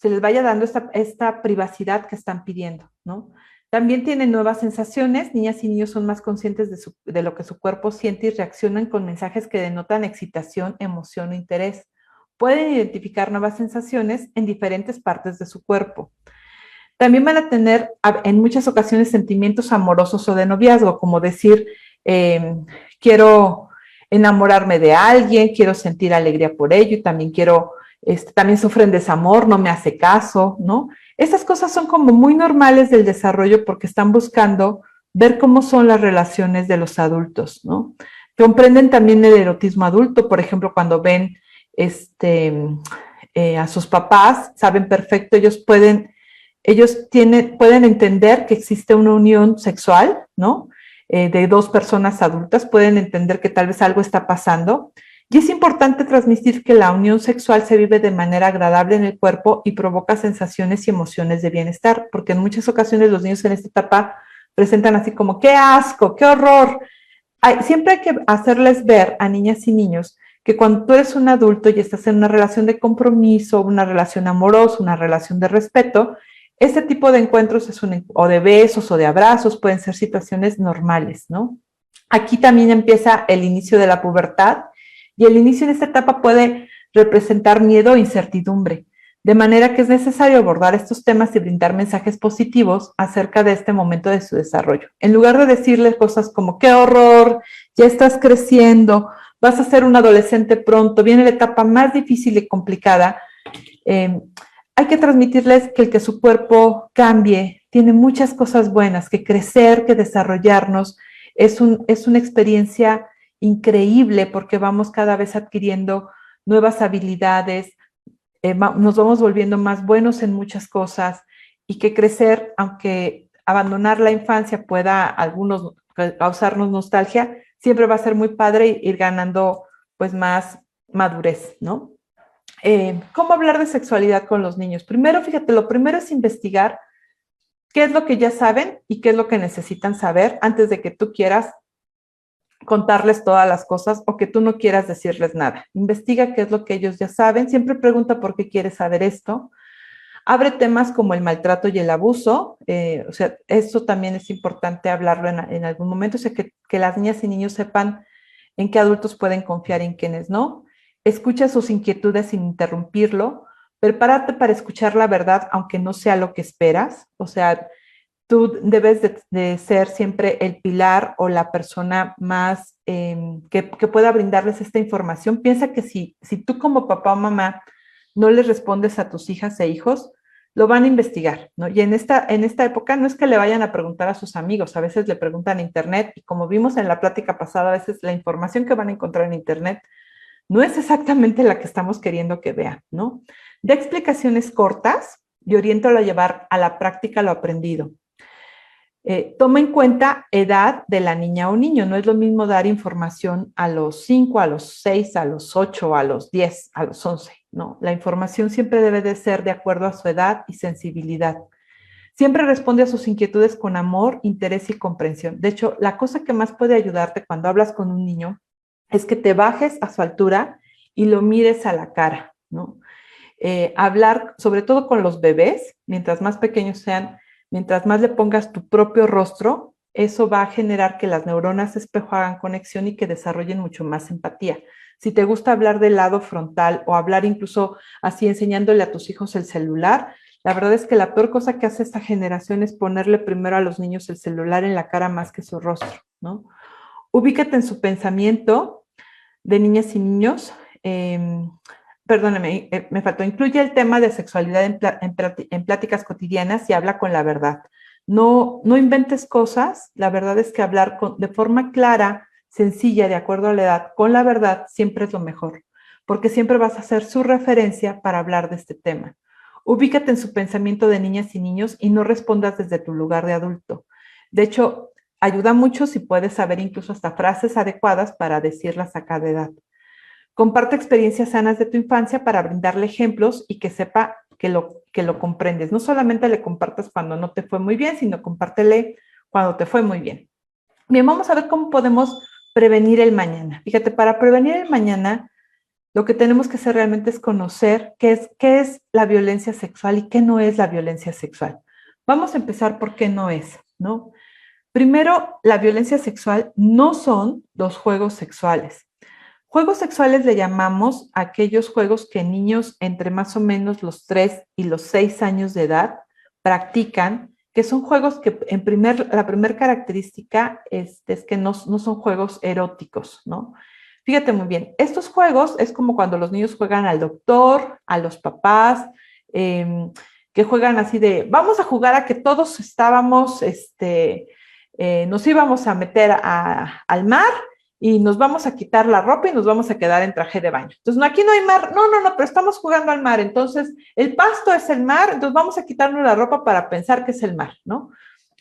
les vaya dando esta privacidad que están pidiendo, ¿no? También tienen nuevas sensaciones. Niñas y niños son más conscientes de lo que su cuerpo siente y reaccionan con mensajes que denotan excitación, emoción o interés. Pueden identificar nuevas sensaciones en diferentes partes de su cuerpo. También van a tener en muchas ocasiones sentimientos amorosos o de noviazgo, como decir, quiero enamorarme de alguien, quiero sentir alegría por ello y también también sufren desamor, no me hace caso, ¿no? Estas cosas son como muy normales del desarrollo porque están buscando ver cómo son las relaciones de los adultos, ¿no? Comprenden también el erotismo adulto, por ejemplo, cuando ven a sus papás, saben perfecto, pueden entender que existe una unión sexual, ¿no? De dos personas adultas, pueden entender que tal vez algo está pasando. Y es importante transmitir que la unión sexual se vive de manera agradable en el cuerpo y provoca sensaciones y emociones de bienestar, porque en muchas ocasiones los niños en esta etapa presentan así como, ¡qué asco, qué horror! Siempre hay que hacerles ver a niñas y niños que cuando tú eres un adulto y estás en una relación de compromiso, una relación amorosa, una relación de respeto, este tipo de encuentros o de besos o de abrazos pueden ser situaciones normales, ¿no? Aquí también empieza el inicio de la pubertad y el inicio en esta etapa puede representar miedo e incertidumbre, de manera que es necesario abordar estos temas y brindar mensajes positivos acerca de este momento de su desarrollo. En lugar de decirles cosas como, ¡qué horror! Ya estás creciendo, vas a ser un adolescente pronto, viene la etapa más difícil y complicada. Hay que transmitirles que el que su cuerpo cambie tiene muchas cosas buenas, que crecer, que desarrollarnos es una experiencia increíble porque vamos cada vez adquiriendo nuevas habilidades, nos vamos volviendo más buenos en muchas cosas y que crecer, aunque abandonar la infancia pueda a algunos causarnos nostalgia, siempre va a ser muy padre ir ganando pues más madurez, ¿no? ¿Cómo hablar de sexualidad con los niños? Primero, fíjate, lo primero es investigar qué es lo que ya saben y qué es lo que necesitan saber antes de que tú quieras contarles todas las cosas o que tú no quieras decirles nada. Investiga qué es lo que ellos ya saben. Siempre pregunta por qué quieres saber esto. Abre temas como el maltrato y el abuso. O sea, eso también es importante hablarlo en algún momento. O sea, que las niñas y niños sepan en qué adultos pueden confiar y en quiénes no. Escucha sus inquietudes sin interrumpirlo. Prepárate para escuchar la verdad, aunque no sea lo que esperas. O sea, tú debes de ser siempre el pilar o la persona más que pueda brindarles esta información. Piensa que si tú como papá o mamá no les respondes a tus hijas e hijos, lo van a investigar, ¿no? Y en esta época no es que le vayan a preguntar a sus amigos, a veces le preguntan a internet y como vimos en la plática pasada, a veces la información que van a encontrar en internet no es exactamente la que estamos queriendo que vean, ¿no? Da explicaciones cortas y oriéntalo a llevar a la práctica lo aprendido. Toma en cuenta edad de la niña o niño. No es lo mismo dar información a los 5, a los 6, a los 8, a los 10, a los 11, ¿no? La información siempre debe de ser de acuerdo a su edad y sensibilidad. Siempre responde a sus inquietudes con amor, interés y comprensión. De hecho, la cosa que más puede ayudarte cuando hablas con un niño es que te bajes a su altura y lo mires a la cara, ¿no? Hablar, sobre todo con los bebés, mientras más pequeños sean, mientras más le pongas tu propio rostro, eso va a generar que las neuronas espejo hagan conexión y que desarrollen mucho más empatía. Si te gusta hablar del lado frontal o hablar incluso así enseñándole a tus hijos el celular, la verdad es que la peor cosa que hace esta generación es ponerle primero a los niños el celular en la cara más que su rostro, ¿no? Ubícate en su pensamiento de niñas y niños. Perdóname, me faltó. Incluye el tema de sexualidad en pláticas cotidianas y habla con la verdad. No inventes cosas. La verdad es que hablar de forma clara, sencilla, de acuerdo a la edad, con la verdad, siempre es lo mejor, porque siempre vas a ser su referencia para hablar de este tema. Ubícate en su pensamiento de niñas y niños y no respondas desde tu lugar de adulto. De hecho, ayuda mucho si puedes saber incluso hasta frases adecuadas para decirlas a cada edad. Comparte experiencias sanas de tu infancia para brindarle ejemplos y que sepa que lo comprendes. No solamente le compartas cuando no te fue muy bien, sino compártele cuando te fue muy bien. Bien, vamos a ver cómo podemos prevenir el mañana. Fíjate, para prevenir el mañana, lo que tenemos que hacer realmente es conocer qué es la violencia sexual y qué no es la violencia sexual. Vamos a empezar por qué no es, ¿no? Primero, la violencia sexual no son los juegos sexuales. Juegos sexuales le llamamos a aquellos juegos que niños entre más o menos los 3 y los 6 años de edad practican, que son juegos que la primera característica es que no son juegos eróticos, ¿no? Fíjate muy bien, estos juegos es como cuando los niños juegan al doctor, a los papás, que juegan así de, vamos a jugar a que todos estábamos, nos íbamos a meter al mar y nos vamos a quitar la ropa y nos vamos a quedar en traje de baño. Entonces, no, aquí no hay mar, no, pero estamos jugando al mar, entonces el pasto es el mar, entonces vamos a quitarnos la ropa para pensar que es el mar, ¿no?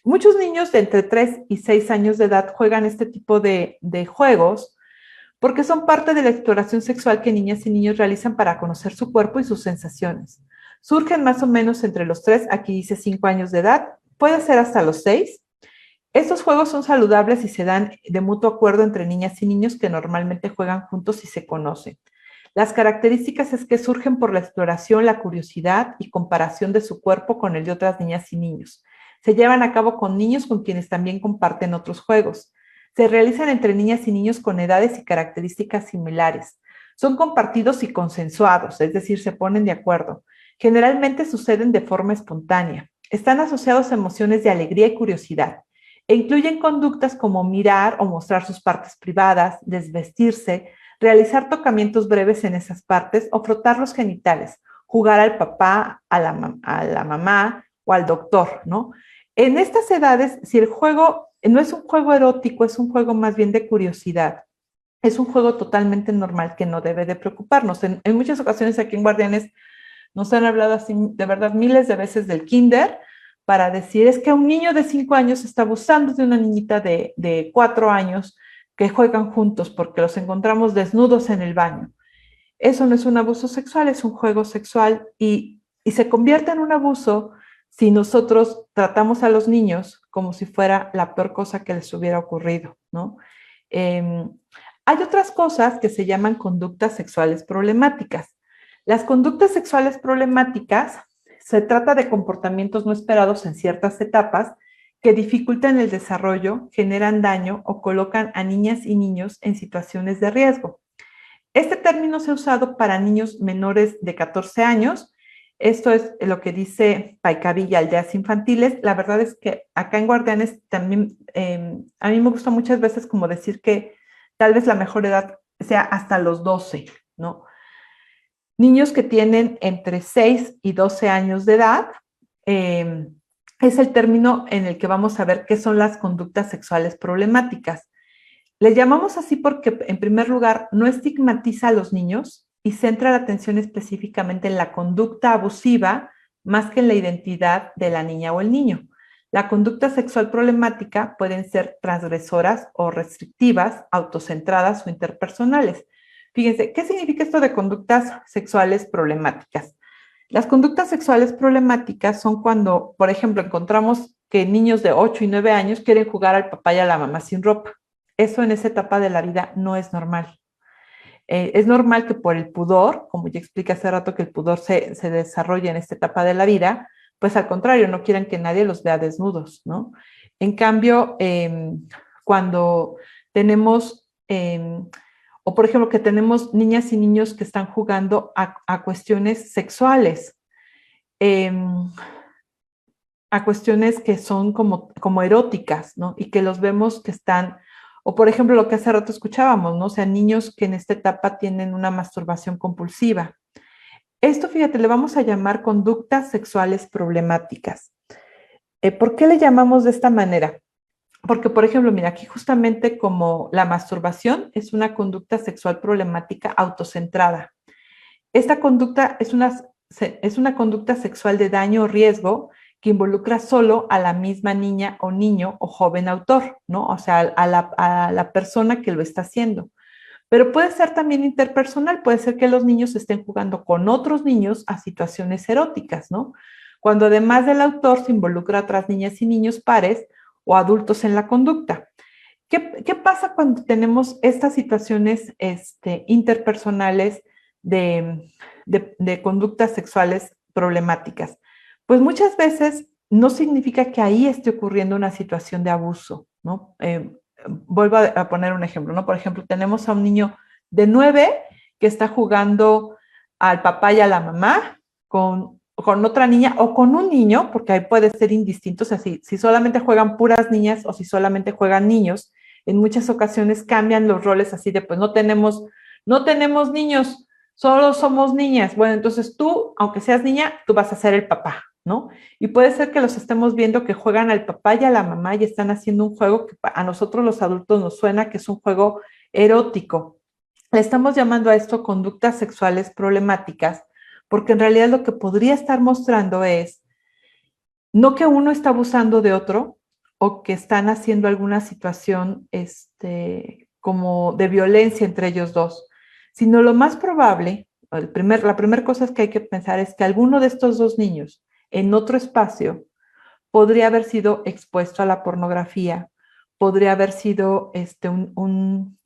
Muchos niños de entre 3 y 6 años de edad juegan este tipo de juegos porque son parte de la exploración sexual que niñas y niños realizan para conocer su cuerpo y sus sensaciones. Surgen más o menos entre los 3, aquí dice 5 años de edad, puede ser hasta los 6. Estos juegos son saludables y se dan de mutuo acuerdo entre niñas y niños que normalmente juegan juntos y se conocen. Las características es que surgen por la exploración, la curiosidad y comparación de su cuerpo con el de otras niñas y niños. Se llevan a cabo con niños con quienes también comparten otros juegos. Se realizan entre niñas y niños con edades y características similares. Son compartidos y consensuados, es decir, se ponen de acuerdo. Generalmente suceden de forma espontánea. Están asociados a emociones de alegría y curiosidad e incluyen conductas como mirar o mostrar sus partes privadas, desvestirse, realizar tocamientos breves en esas partes o frotar los genitales, jugar al papá, a la mamá o al doctor, ¿no? En estas edades, si el juego no es un juego erótico, es un juego más bien de curiosidad, es un juego totalmente normal que no debe de preocuparnos. En muchas ocasiones aquí en Guardianes nos han hablado así de verdad miles de veces del kinder, para decir, es que un niño de 5 años está abusando de una niñita de 4 años que juegan juntos porque los encontramos desnudos en el baño. Eso no es un abuso sexual, es un juego sexual y se convierte en un abuso si nosotros tratamos a los niños como si fuera la peor cosa que les hubiera ocurrido, ¿no? Hay otras cosas que se llaman conductas sexuales problemáticas. Las conductas sexuales problemáticas se trata de comportamientos no esperados en ciertas etapas que dificultan el desarrollo, generan daño o colocan a niñas y niños en situaciones de riesgo. Este término se ha usado para niños menores de 14 años. Esto es lo que dice Paicavilla, Aldeas Infantiles. La verdad es que acá en Guardianes también, a mí me gusta muchas veces como decir que tal vez la mejor edad sea hasta los 12, ¿no? Niños que tienen entre 6 y 12 años de edad, es el término en el que vamos a ver qué son las conductas sexuales problemáticas. Les llamamos así porque, en primer lugar, no estigmatiza a los niños y centra la atención específicamente en la conducta abusiva más que en la identidad de la niña o el niño. La conducta sexual problemática pueden ser transgresoras o restrictivas, autocentradas o interpersonales. Fíjense, ¿qué significa esto de conductas sexuales problemáticas? Las conductas sexuales problemáticas son cuando, por ejemplo, encontramos que niños de 8 y 9 años quieren jugar al papá y a la mamá sin ropa. Eso en esa etapa de la vida no es normal. Es normal que por el pudor, como ya expliqué hace rato que el pudor se desarrolla en esta etapa de la vida, pues al contrario, no quieran que nadie los vea desnudos, ¿no? En cambio, cuando tenemos... o por ejemplo, que tenemos niñas y niños que están jugando a cuestiones sexuales, a cuestiones que son como eróticas, ¿no? Y que los vemos que están, o por ejemplo, lo que hace rato escuchábamos, ¿no? O sea, niños que en esta etapa tienen una masturbación compulsiva. Esto, fíjate, le vamos a llamar conductas sexuales problemáticas. ¿Por qué le llamamos de esta manera? Porque, por ejemplo, mira, aquí justamente como la masturbación es una conducta sexual problemática autocentrada. Esta conducta es una conducta sexual de daño o riesgo que involucra solo a la misma niña o niño o joven autor, ¿no? O sea, a la persona que lo está haciendo. Pero puede ser también interpersonal, puede ser que los niños estén jugando con otros niños a situaciones eróticas, ¿no? Cuando además del autor se involucra a otras niñas y niños pares o adultos en la conducta. ¿Qué pasa cuando tenemos estas situaciones interpersonales de conductas sexuales problemáticas? Pues muchas veces no significa que ahí esté ocurriendo una situación de abuso, ¿no? Vuelvo a poner un ejemplo, ¿no? Por ejemplo, tenemos a un niño de 9 que está jugando al papá y a la mamá con otra niña o con un niño, porque ahí puede ser indistinto, o sea, si solamente juegan puras niñas o si solamente juegan niños, en muchas ocasiones cambian los roles así de, pues no tenemos niños, solo somos niñas. Bueno, entonces tú, aunque seas niña, tú vas a ser el papá, ¿no? Y puede ser que los estemos viendo que juegan al papá y a la mamá y están haciendo un juego que a nosotros los adultos nos suena que es un juego erótico. Le estamos llamando a esto conductas sexuales problemáticas, porque en realidad lo que podría estar mostrando es no que uno está abusando de otro o que están haciendo alguna situación como de violencia entre ellos dos, sino lo más probable, la primera cosa que hay que pensar es que alguno de estos dos niños en otro espacio podría haber sido expuesto a la pornografía, podría haber sido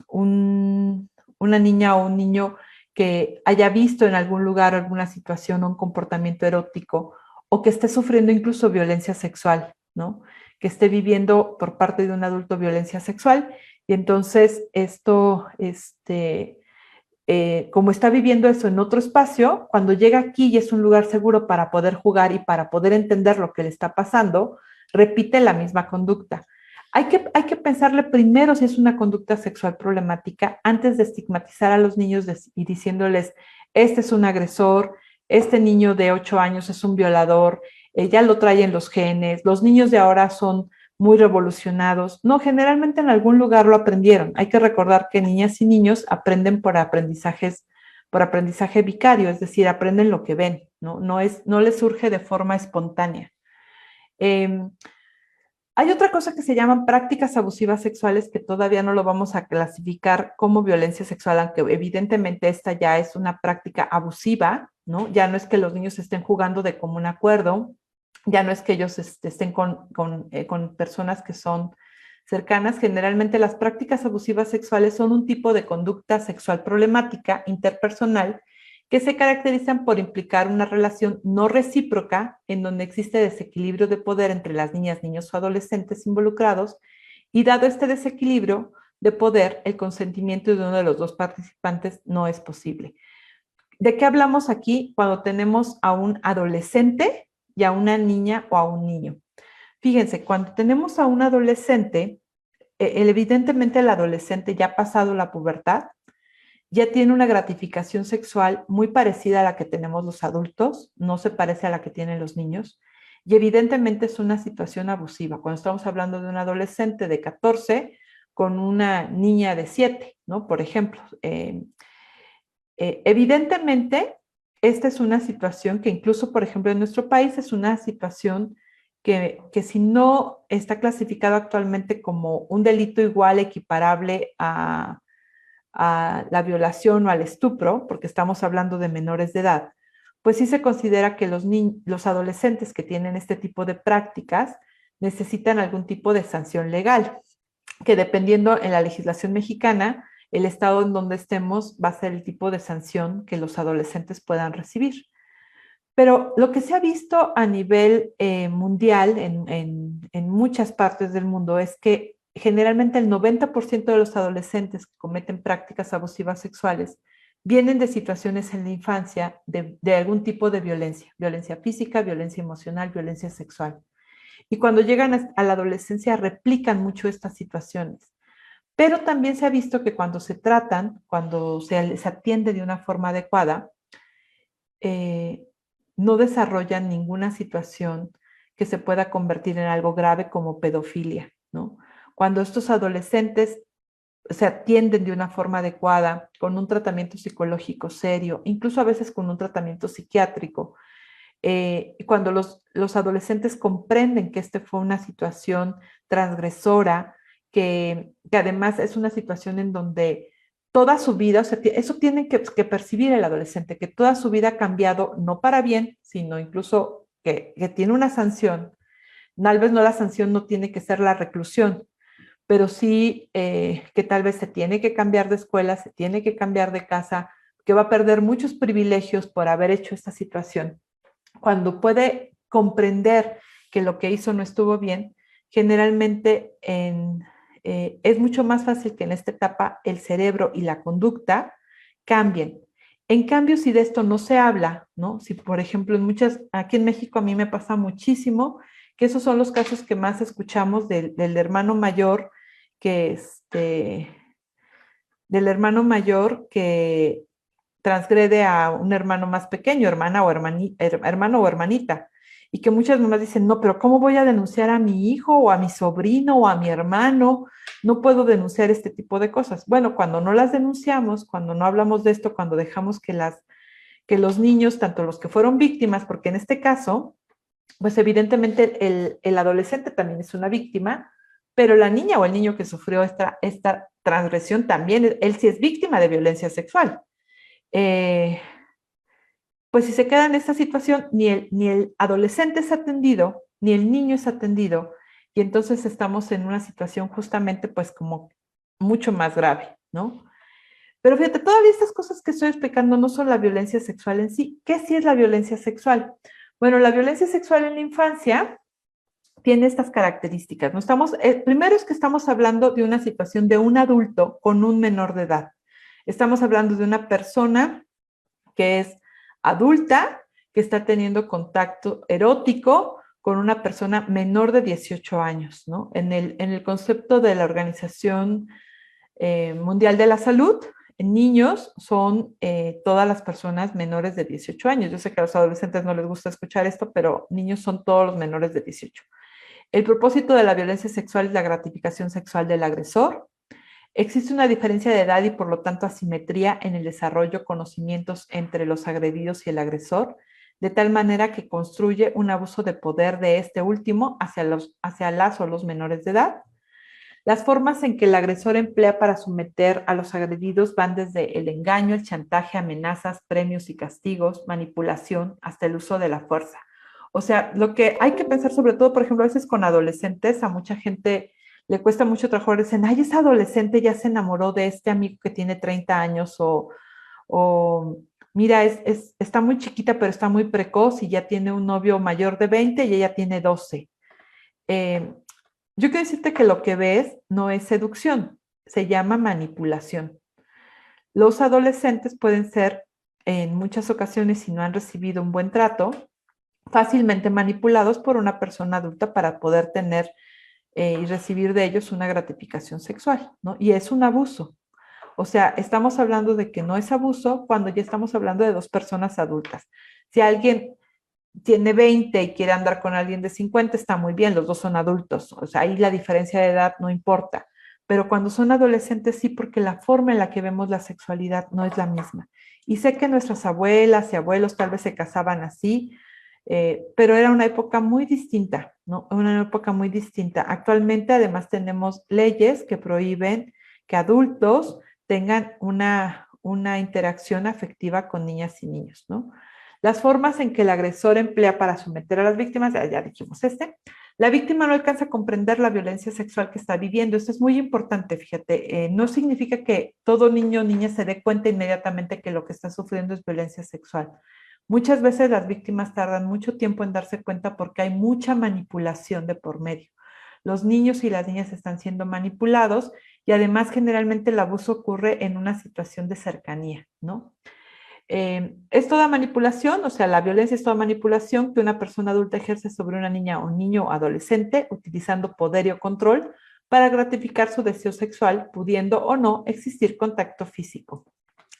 una niña o un niño que haya visto en algún lugar alguna situación o un comportamiento erótico, o que esté sufriendo incluso violencia sexual, ¿no? Que esté viviendo por parte de un adulto violencia sexual, y entonces esto, como está viviendo eso en otro espacio, cuando llega aquí y es un lugar seguro para poder jugar y para poder entender lo que le está pasando, repite la misma conducta. Hay que pensarle primero si es una conducta sexual problemática antes de estigmatizar a los niños y diciéndoles, este es un agresor, este niño de 8 años es un violador, ya lo traen los genes, los niños de ahora son muy revolucionados. No, generalmente en algún lugar lo aprendieron. Hay que recordar que niñas y niños aprenden por aprendizaje vicario, es decir, aprenden lo que ven, ¿no? No les surge de forma espontánea. Hay otra cosa que se llaman prácticas abusivas sexuales, que todavía no lo vamos a clasificar como violencia sexual, aunque evidentemente esta ya es una práctica abusiva, ¿no? Ya no es que los niños estén jugando de común acuerdo, ya no es que ellos estén con personas que son cercanas. Generalmente las prácticas abusivas sexuales son un tipo de conducta sexual problemática interpersonal que se caracterizan por implicar una relación no recíproca en donde existe desequilibrio de poder entre las niñas, niños o adolescentes involucrados, y dado este desequilibrio de poder, el consentimiento de uno de los dos participantes no es posible. ¿De qué hablamos aquí cuando tenemos a un adolescente y a una niña o a un niño? Fíjense, cuando tenemos a un adolescente, evidentemente el adolescente ya ha pasado la pubertad, ya tiene una gratificación sexual muy parecida a la que tenemos los adultos, no se parece a la que tienen los niños, y evidentemente es una situación abusiva. Cuando estamos hablando de un adolescente de 14 con una niña de 7, ¿no? Por ejemplo. Evidentemente, esta es una situación que incluso, por ejemplo, en nuestro país es una situación que si no está clasificado actualmente como un delito igual equiparable a la violación o al estupro, porque estamos hablando de menores de edad, pues sí se considera que los adolescentes que tienen este tipo de prácticas necesitan algún tipo de sanción legal, que dependiendo en la legislación mexicana, el estado en donde estemos va a ser el tipo de sanción que los adolescentes puedan recibir. Pero lo que se ha visto a nivel mundial en muchas partes del mundo es que generalmente el 90% de los adolescentes que cometen prácticas abusivas sexuales vienen de situaciones en la infancia de algún tipo de violencia física, violencia emocional, violencia sexual. Y cuando llegan a la adolescencia replican mucho estas situaciones. Pero también se ha visto que cuando se tratan, cuando se les atiende de una forma adecuada, no desarrollan ninguna situación que se pueda convertir en algo grave como pedofilia, ¿no? Cuando estos adolescentes se atienden de una forma adecuada, con un tratamiento psicológico serio, incluso a veces con un tratamiento psiquiátrico, cuando los adolescentes comprenden que esta fue una situación transgresora, que además es una situación en donde toda su vida, o sea, eso tiene que percibir el adolescente, que toda su vida ha cambiado, no para bien, sino incluso que tiene una sanción. Tal vez no, la sanción no tiene que ser la reclusión, pero sí que tal vez se tiene que cambiar de escuela, se tiene que cambiar de casa, que va a perder muchos privilegios por haber hecho esta situación. Cuando puede comprender que lo que hizo no estuvo bien, generalmente es mucho más fácil que en esta etapa el cerebro y la conducta cambien. En cambio, si de esto no se habla, ¿no? Si, por ejemplo, aquí en México a mí me pasa muchísimo que esos son los casos que más escuchamos del hermano mayor del hermano mayor que transgrede a un hermano más pequeño, hermano o hermanita. y que muchas mamás dicen, no, pero ¿cómo voy a denunciar a mi hijo o a mi sobrino o a mi hermano? No puedo denunciar este tipo de cosas. Bueno, cuando no las denunciamos, cuando no hablamos de esto, cuando dejamos que los niños, tanto los que fueron víctimas, porque en este caso, pues evidentemente el adolescente también es una víctima, pero la niña o el niño que sufrió esta transgresión también, él sí es víctima de violencia sexual. Pues si se queda en esta situación, ni el adolescente es atendido, ni el niño es atendido, y entonces estamos en una situación justamente pues como mucho más grave, ¿no? Pero fíjate, todavía estas cosas que estoy explicando no son la violencia sexual en sí. ¿Qué sí es la violencia sexual? Bueno, la violencia sexual en la infancia tiene estas características, ¿no? Primero es que estamos hablando de una situación de un adulto con un menor de edad. Estamos hablando de una persona que es adulta, que está teniendo contacto erótico con una persona menor de 18 años, ¿no? En el concepto de la Organización Mundial de la Salud, niños son todas las personas menores de 18 años. Yo sé que a los adolescentes no les gusta escuchar esto, pero niños son todos los menores de 18. El propósito de la violencia sexual es la gratificación sexual del agresor. Existe una diferencia de edad y por lo tanto asimetría en el desarrollo, conocimientos entre los agredidos y el agresor, de tal manera que construye un abuso de poder de este último hacia las o los menores de edad. Las formas en que el agresor emplea para someter a los agredidos van desde el engaño, el chantaje, amenazas, premios y castigos, manipulación, hasta el uso de la fuerza. O sea, lo que hay que pensar sobre todo, por ejemplo, a veces con adolescentes, a mucha gente le cuesta mucho trabajo, dicen, ay, ese adolescente ya se enamoró de este amigo que tiene 30 años o mira, está muy chiquita pero está muy precoz y ya tiene un novio mayor de 20 y ella tiene 12. Yo quiero decirte que lo que ves no es seducción, se llama manipulación. Los adolescentes pueden ser, en muchas ocasiones, si no han recibido un buen trato, fácilmente manipulados por una persona adulta para poder tener y recibir de ellos una gratificación sexual, ¿no? Y es un abuso. O sea, estamos hablando de que no es abuso cuando ya estamos hablando de dos personas adultas. Si alguien tiene 20 y quiere andar con alguien de 50, está muy bien, los dos son adultos. O sea, ahí la diferencia de edad no importa. Pero cuando son adolescentes sí, porque la forma en la que vemos la sexualidad no es la misma. Y sé que nuestras abuelas y abuelos tal vez se casaban así, pero era una época muy distinta, ¿no? Una época muy distinta. Actualmente además tenemos leyes que prohíben que adultos tengan una interacción afectiva con niñas y niños, ¿no? Las formas en que el agresor emplea para someter a las víctimas, ya dijimos la víctima no alcanza a comprender la violencia sexual que está viviendo. Esto es muy importante, fíjate, no significa que todo niño o niña se dé cuenta inmediatamente que lo que está sufriendo es violencia sexual. Muchas veces las víctimas tardan mucho tiempo en darse cuenta porque hay mucha manipulación de por medio. Los niños y las niñas están siendo manipulados y además generalmente el abuso ocurre en una situación de cercanía, ¿no? Es toda manipulación, o sea, la violencia es toda manipulación que una persona adulta ejerce sobre una niña o niño o adolescente utilizando poder o control para gratificar su deseo sexual, pudiendo o no existir contacto físico.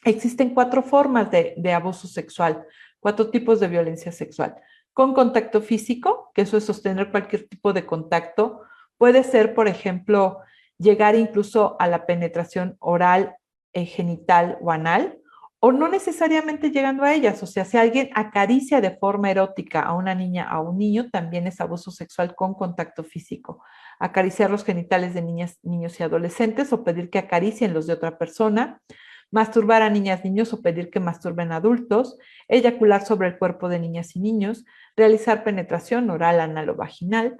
Existen 4 formas de abuso sexual, 4 tipos de violencia sexual. Con contacto físico, que eso es sostener cualquier tipo de contacto, puede ser, por ejemplo, llegar incluso a la penetración oral, genital o anal, o no necesariamente llegando a ellas. O sea, si alguien acaricia de forma erótica a una niña o a un niño, también es abuso sexual con contacto físico. Acariciar los genitales de niñas, niños y adolescentes o pedir que acaricien los de otra persona. Masturbar a niñas, niños o pedir que masturben a adultos. Eyacular sobre el cuerpo de niñas y niños. Realizar penetración oral, anal o vaginal.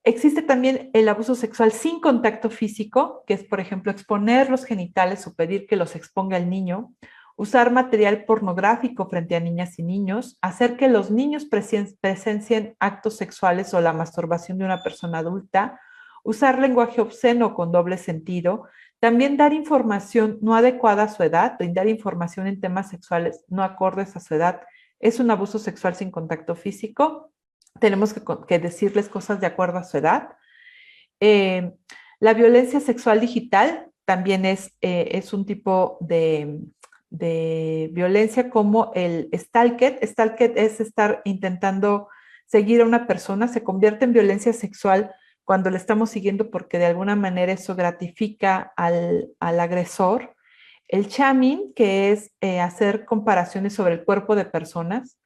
Existe también el abuso sexual sin contacto físico, que es, por ejemplo, exponer los genitales o pedir que los exponga el niño, usar material pornográfico frente a niñas y niños, hacer que los niños presencien actos sexuales o la masturbación de una persona adulta, usar lenguaje obsceno con doble sentido, también dar información no adecuada a su edad, brindar información en temas sexuales no acordes a su edad, es un abuso sexual sin contacto físico. Tenemos que decirles cosas de acuerdo a su edad. La violencia sexual digital también es un tipo de violencia como el stalker. Stalker es estar intentando seguir a una persona, se convierte en violencia sexual cuando le estamos siguiendo porque de alguna manera eso gratifica al agresor. El shaming, que es hacer comparaciones sobre el cuerpo de personas.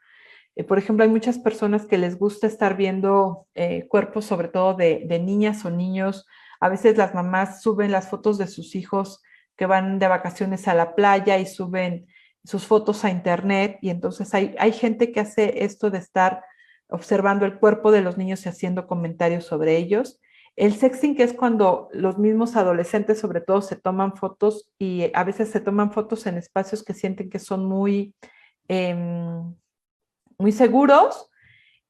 Por ejemplo, hay muchas personas que les gusta estar viendo cuerpos, sobre todo de niñas o niños. A veces las mamás suben las fotos de sus hijos que van de vacaciones a la playa y suben sus fotos a internet, y entonces hay gente que hace esto de estar observando el cuerpo de los niños y haciendo comentarios sobre ellos. El sexting, que es cuando los mismos adolescentes sobre todo se toman fotos, y a veces se toman fotos en espacios que sienten que son muy seguros,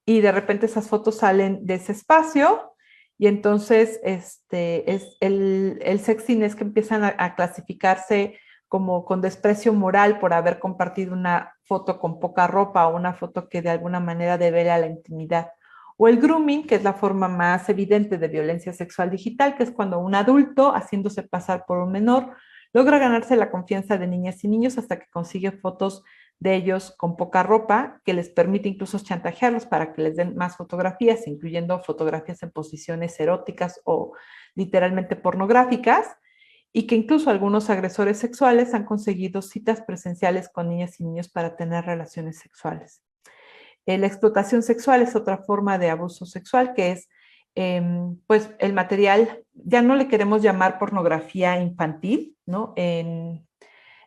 y de repente esas fotos salen de ese espacio, y entonces el sexting es que empiezan a clasificarse como con desprecio moral por haber compartido una foto con poca ropa o una foto que de alguna manera devela la intimidad. O el grooming, que es la forma más evidente de violencia sexual digital, que es cuando un adulto, haciéndose pasar por un menor, logra ganarse la confianza de niñas y niños hasta que consigue fotos de ellos con poca ropa, que les permite incluso chantajearlos para que les den más fotografías, incluyendo fotografías en posiciones eróticas o literalmente pornográficas, y que incluso algunos agresores sexuales han conseguido citas presenciales con niñas y niños para tener relaciones sexuales. La explotación sexual es otra forma de abuso sexual, que es pues el material, ya no le queremos llamar pornografía infantil, ¿no?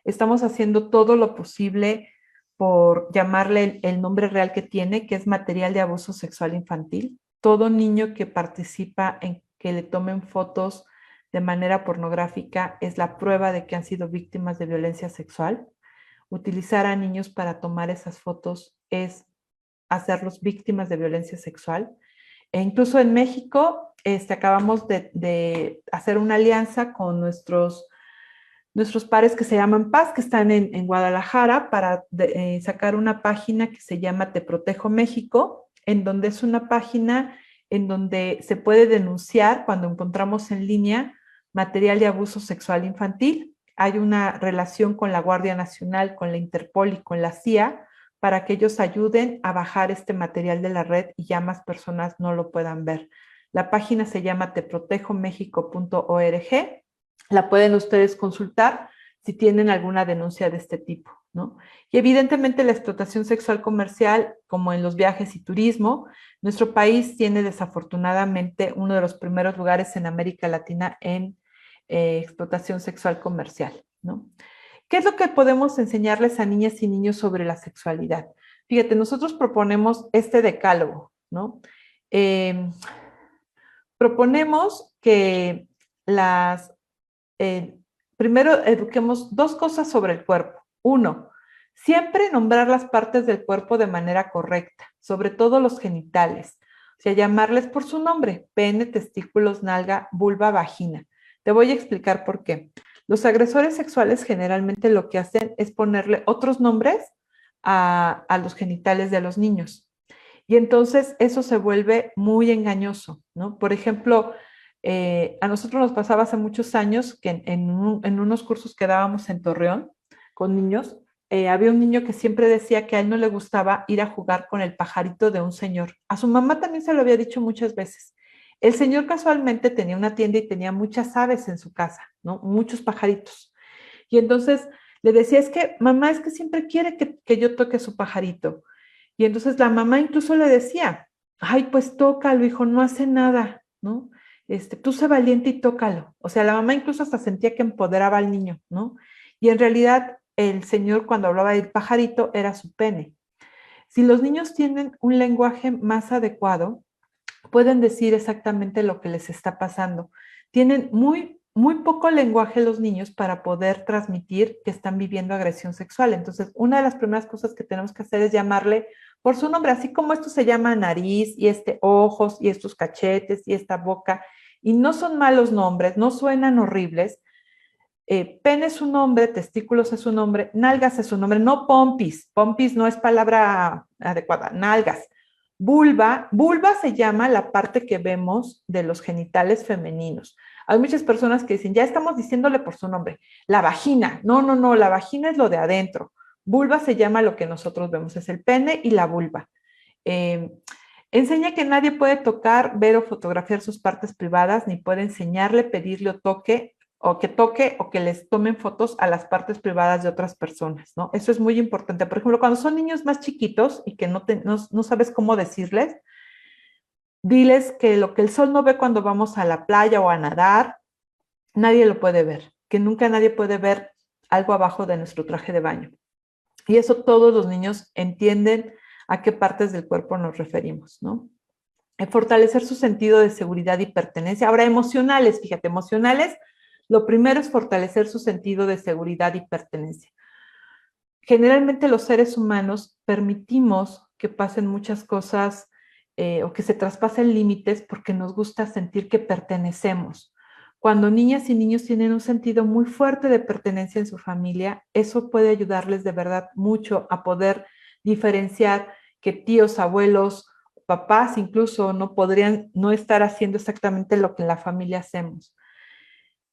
Estamos haciendo todo lo posible por llamarle el nombre real que tiene, que es material de abuso sexual infantil. Todo niño que participa en que le tomen fotos de manera pornográfica es la prueba de que han sido víctimas de violencia sexual. Utilizar a niños para tomar esas fotos es hacerlos víctimas de violencia sexual. E incluso en México acabamos de hacer una alianza con nuestros pares que se llaman Paz, que están en Guadalajara, para sacar una página que se llama Te Protejo México, en donde es una página en donde se puede denunciar cuando encontramos en línea material de abuso sexual infantil. Hay una relación con la Guardia Nacional, con la Interpol y con la CIA para que ellos ayuden a bajar este material de la red y ya más personas no lo puedan ver. La página se llama teprotejomexico.org. La pueden ustedes consultar si tienen alguna denuncia de este tipo, ¿no? Y evidentemente la explotación sexual comercial, como en los viajes y turismo, nuestro país tiene desafortunadamente uno de los primeros lugares en América Latina en explotación sexual comercial, ¿no? ¿Qué es lo que podemos enseñarles a niñas y niños sobre la sexualidad? Fíjate, nosotros proponemos este decálogo, ¿no? Proponemos que primero eduquemos dos cosas sobre el cuerpo. Uno, siempre nombrar las partes del cuerpo de manera correcta, sobre todo los genitales. O sea, llamarles por su nombre: pene, testículos, nalga, vulva, vagina. Te voy a explicar por qué. Los agresores sexuales generalmente lo que hacen es ponerle otros nombres a los genitales de los niños. Y entonces eso se vuelve muy engañoso, ¿no? Por ejemplo, a nosotros nos pasaba hace muchos años que en unos cursos que dábamos en Torreón con niños, había un niño que siempre decía que a él no le gustaba ir a jugar con el pajarito de un señor. A su mamá también se lo había dicho muchas veces. El señor casualmente tenía una tienda y tenía muchas aves en su casa, ¿no? Muchos pajaritos. Y entonces le decía: es que mamá, es que siempre quiere que yo toque su pajarito. Y entonces la mamá incluso le decía: ay, pues tócalo, hijo, no hace nada, ¿no? Tú sé valiente y tócalo. O sea, la mamá incluso hasta sentía que empoderaba al niño, ¿no? Y en realidad el señor, cuando hablaba del pajarito, era su pene. Si los niños tienen un lenguaje más adecuado, pueden decir exactamente lo que les está pasando. Tienen muy poco lenguaje los niños para poder transmitir que están viviendo agresión sexual. Entonces, una de las primeras cosas que tenemos que hacer es llamarle por su nombre, así como esto se llama nariz, y ojos, y estos cachetes, y esta boca. Y no son malos nombres, no suenan horribles. Pene es su nombre, testículos es su nombre, nalgas es su nombre, no pompis. Pompis no es palabra adecuada, nalgas. Vulva se llama la parte que vemos de los genitales femeninos. Hay muchas personas que dicen: ya estamos diciéndole por su nombre. La vagina. No, la vagina es lo de adentro. Vulva se llama lo que nosotros vemos, es el pene y la vulva. Enseña que nadie puede tocar, ver o fotografiar sus partes privadas, ni puede enseñarle, pedirle o que toque o que les tomen fotos a las partes privadas de otras personas, ¿no? Eso es muy importante. Por ejemplo, cuando son niños más chiquitos y que no sabes cómo decirles, diles que lo que el sol no ve cuando vamos a la playa o a nadar, nadie lo puede ver, que nunca nadie puede ver algo abajo de nuestro traje de baño. Y eso todos los niños entienden a qué partes del cuerpo nos referimos, ¿no? Fortalecer su sentido de seguridad y pertenencia. Ahora, emocionales, fíjate, emocionales, lo primero es fortalecer su sentido de seguridad y pertenencia. Generalmente los seres humanos permitimos que pasen muchas cosas o que se traspasen límites porque nos gusta sentir que pertenecemos. Cuando niñas y niños tienen un sentido muy fuerte de pertenencia en su familia, eso puede ayudarles de verdad mucho a poder diferenciar que tíos, abuelos, papás incluso no podrían no estar haciendo exactamente lo que en la familia hacemos.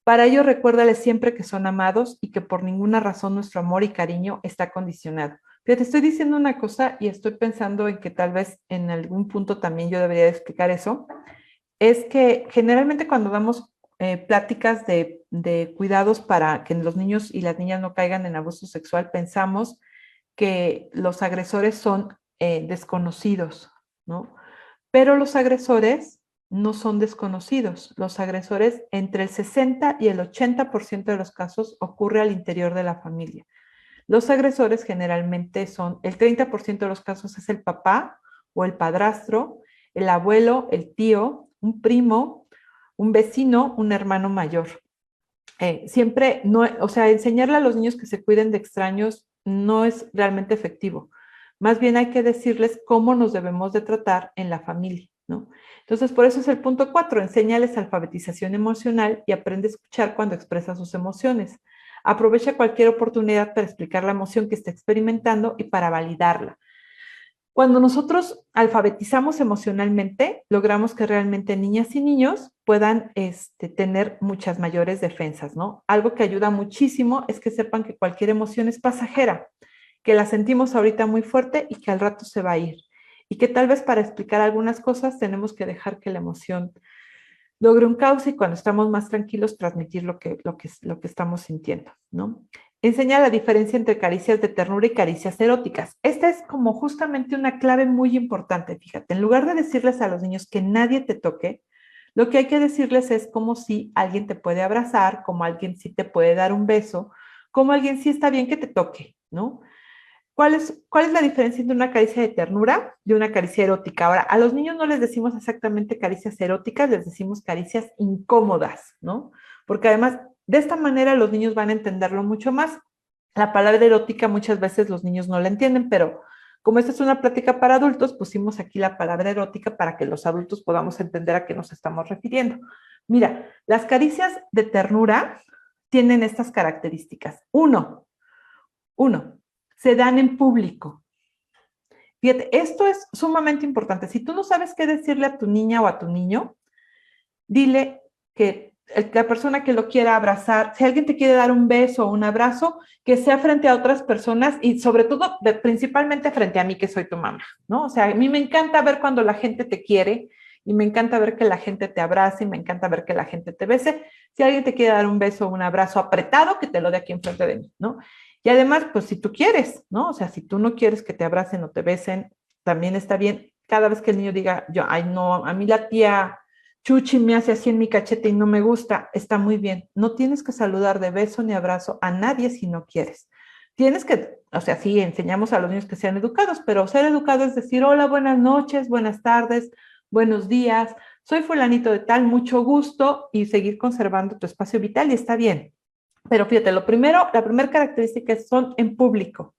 Para ello, recuérdales siempre que son amados y que por ninguna razón nuestro amor y cariño está condicionado. Fíjate, estoy diciendo una cosa y estoy pensando en que tal vez en algún punto también yo debería explicar eso. Es que generalmente cuando damos pláticas de cuidados para que los niños y las niñas no caigan en abuso sexual, pensamos que los agresores son desconocidos, ¿no? Pero los agresores no son desconocidos. Los agresores, entre el 60 y el 80% de los casos, ocurre al interior de la familia. Los agresores generalmente son, el 30% de los casos es el papá o el padrastro, el abuelo, el tío, un primo, un vecino, un hermano mayor. Siempre, no, o sea, enseñarle a los niños que se cuiden de extraños no es realmente efectivo. Más bien hay que decirles cómo nos debemos de tratar en la familia, ¿no? Entonces, por eso es el punto 4, enséñales alfabetización emocional y aprende a escuchar cuando expresa sus emociones. Aprovecha cualquier oportunidad para explicar la emoción que está experimentando y para validarla. Cuando nosotros alfabetizamos emocionalmente, logramos que realmente niñas y niños puedan tener muchas mayores defensas, ¿no? Algo que ayuda muchísimo es que sepan que cualquier emoción es pasajera, que la sentimos ahorita muy fuerte y que al rato se va a ir. Y que tal vez para explicar algunas cosas tenemos que dejar que la emoción logre un cauce y cuando estamos más tranquilos transmitir lo que estamos sintiendo, ¿no? Enseña la diferencia entre caricias de ternura y caricias eróticas. Esta es como justamente una clave muy importante, fíjate. En lugar de decirles a los niños que nadie te toque, lo que hay que decirles es como si alguien te puede abrazar, como alguien sí te puede dar un beso, como alguien sí está bien que te toque, ¿no? ¿Cuál es la diferencia entre una caricia de ternura y una caricia erótica? Ahora, a los niños no les decimos exactamente caricias eróticas, les decimos caricias incómodas, ¿no? Porque además, de esta manera los niños van a entenderlo mucho más. La palabra erótica muchas veces los niños no la entienden, pero como esta es una plática para adultos, pusimos aquí la palabra erótica para que los adultos podamos entender a qué nos estamos refiriendo. Mira, las caricias de ternura tienen estas características. Uno, se dan en público. Fíjate, esto es sumamente importante. Si tú no sabes qué decirle a tu niña o a tu niño, dile que la persona que lo quiera abrazar, si alguien te quiere dar un beso o un abrazo, que sea frente a otras personas y sobre todo, principalmente frente a mí que soy tu mamá, ¿no? O sea, a mí me encanta ver cuando la gente te quiere y me encanta ver que la gente te abrace y me encanta ver que la gente te bese. Si alguien te quiere dar un beso o un abrazo apretado, que te lo dé aquí enfrente de mí, ¿no? Y además, pues si tú quieres, ¿no? O sea, si tú no quieres que te abracen o te besen, también está bien. Cada vez que el niño diga, ay no, a mí la tía Chuchi me hace así en mi cachete y no me gusta, está muy bien. No tienes que saludar de beso ni abrazo a nadie si no quieres. Tienes que, o sea, sí, enseñamos a los niños que sean educados, pero ser educado es decir, hola, buenas noches, buenas tardes, buenos días, soy fulanito de tal, mucho gusto, y seguir conservando tu espacio vital y está bien. Pero fíjate, la primera característica es son en público.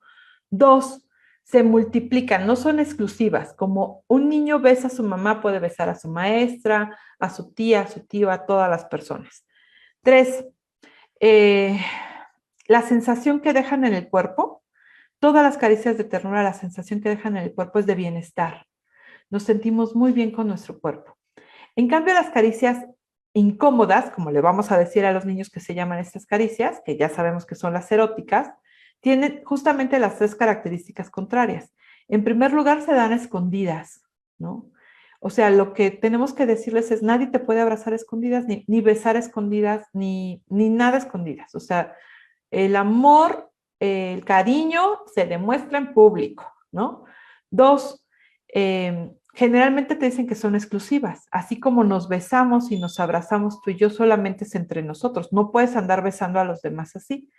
2, se multiplican, no son exclusivas. Como un niño besa a su mamá, puede besar a su maestra, a su tía, a su tío, a todas las personas. 3, la sensación que dejan en el cuerpo, todas las caricias de ternura, la sensación que dejan en el cuerpo es de bienestar. Nos sentimos muy bien con nuestro cuerpo. En cambio, las caricias incómodas, como le vamos a decir a los niños que se llaman estas caricias, que ya sabemos que son las eróticas, tienen justamente las 3 características contrarias. En primer lugar, se dan escondidas, ¿no? O sea, lo que tenemos que decirles es, nadie te puede abrazar a escondidas, ni besar a escondidas, ni nada a escondidas. O sea, el amor, el cariño se demuestra en público, ¿no? 2, generalmente te dicen que son exclusivas. Así como nos besamos y nos abrazamos tú y yo, solamente es entre nosotros. No puedes andar besando a los demás así.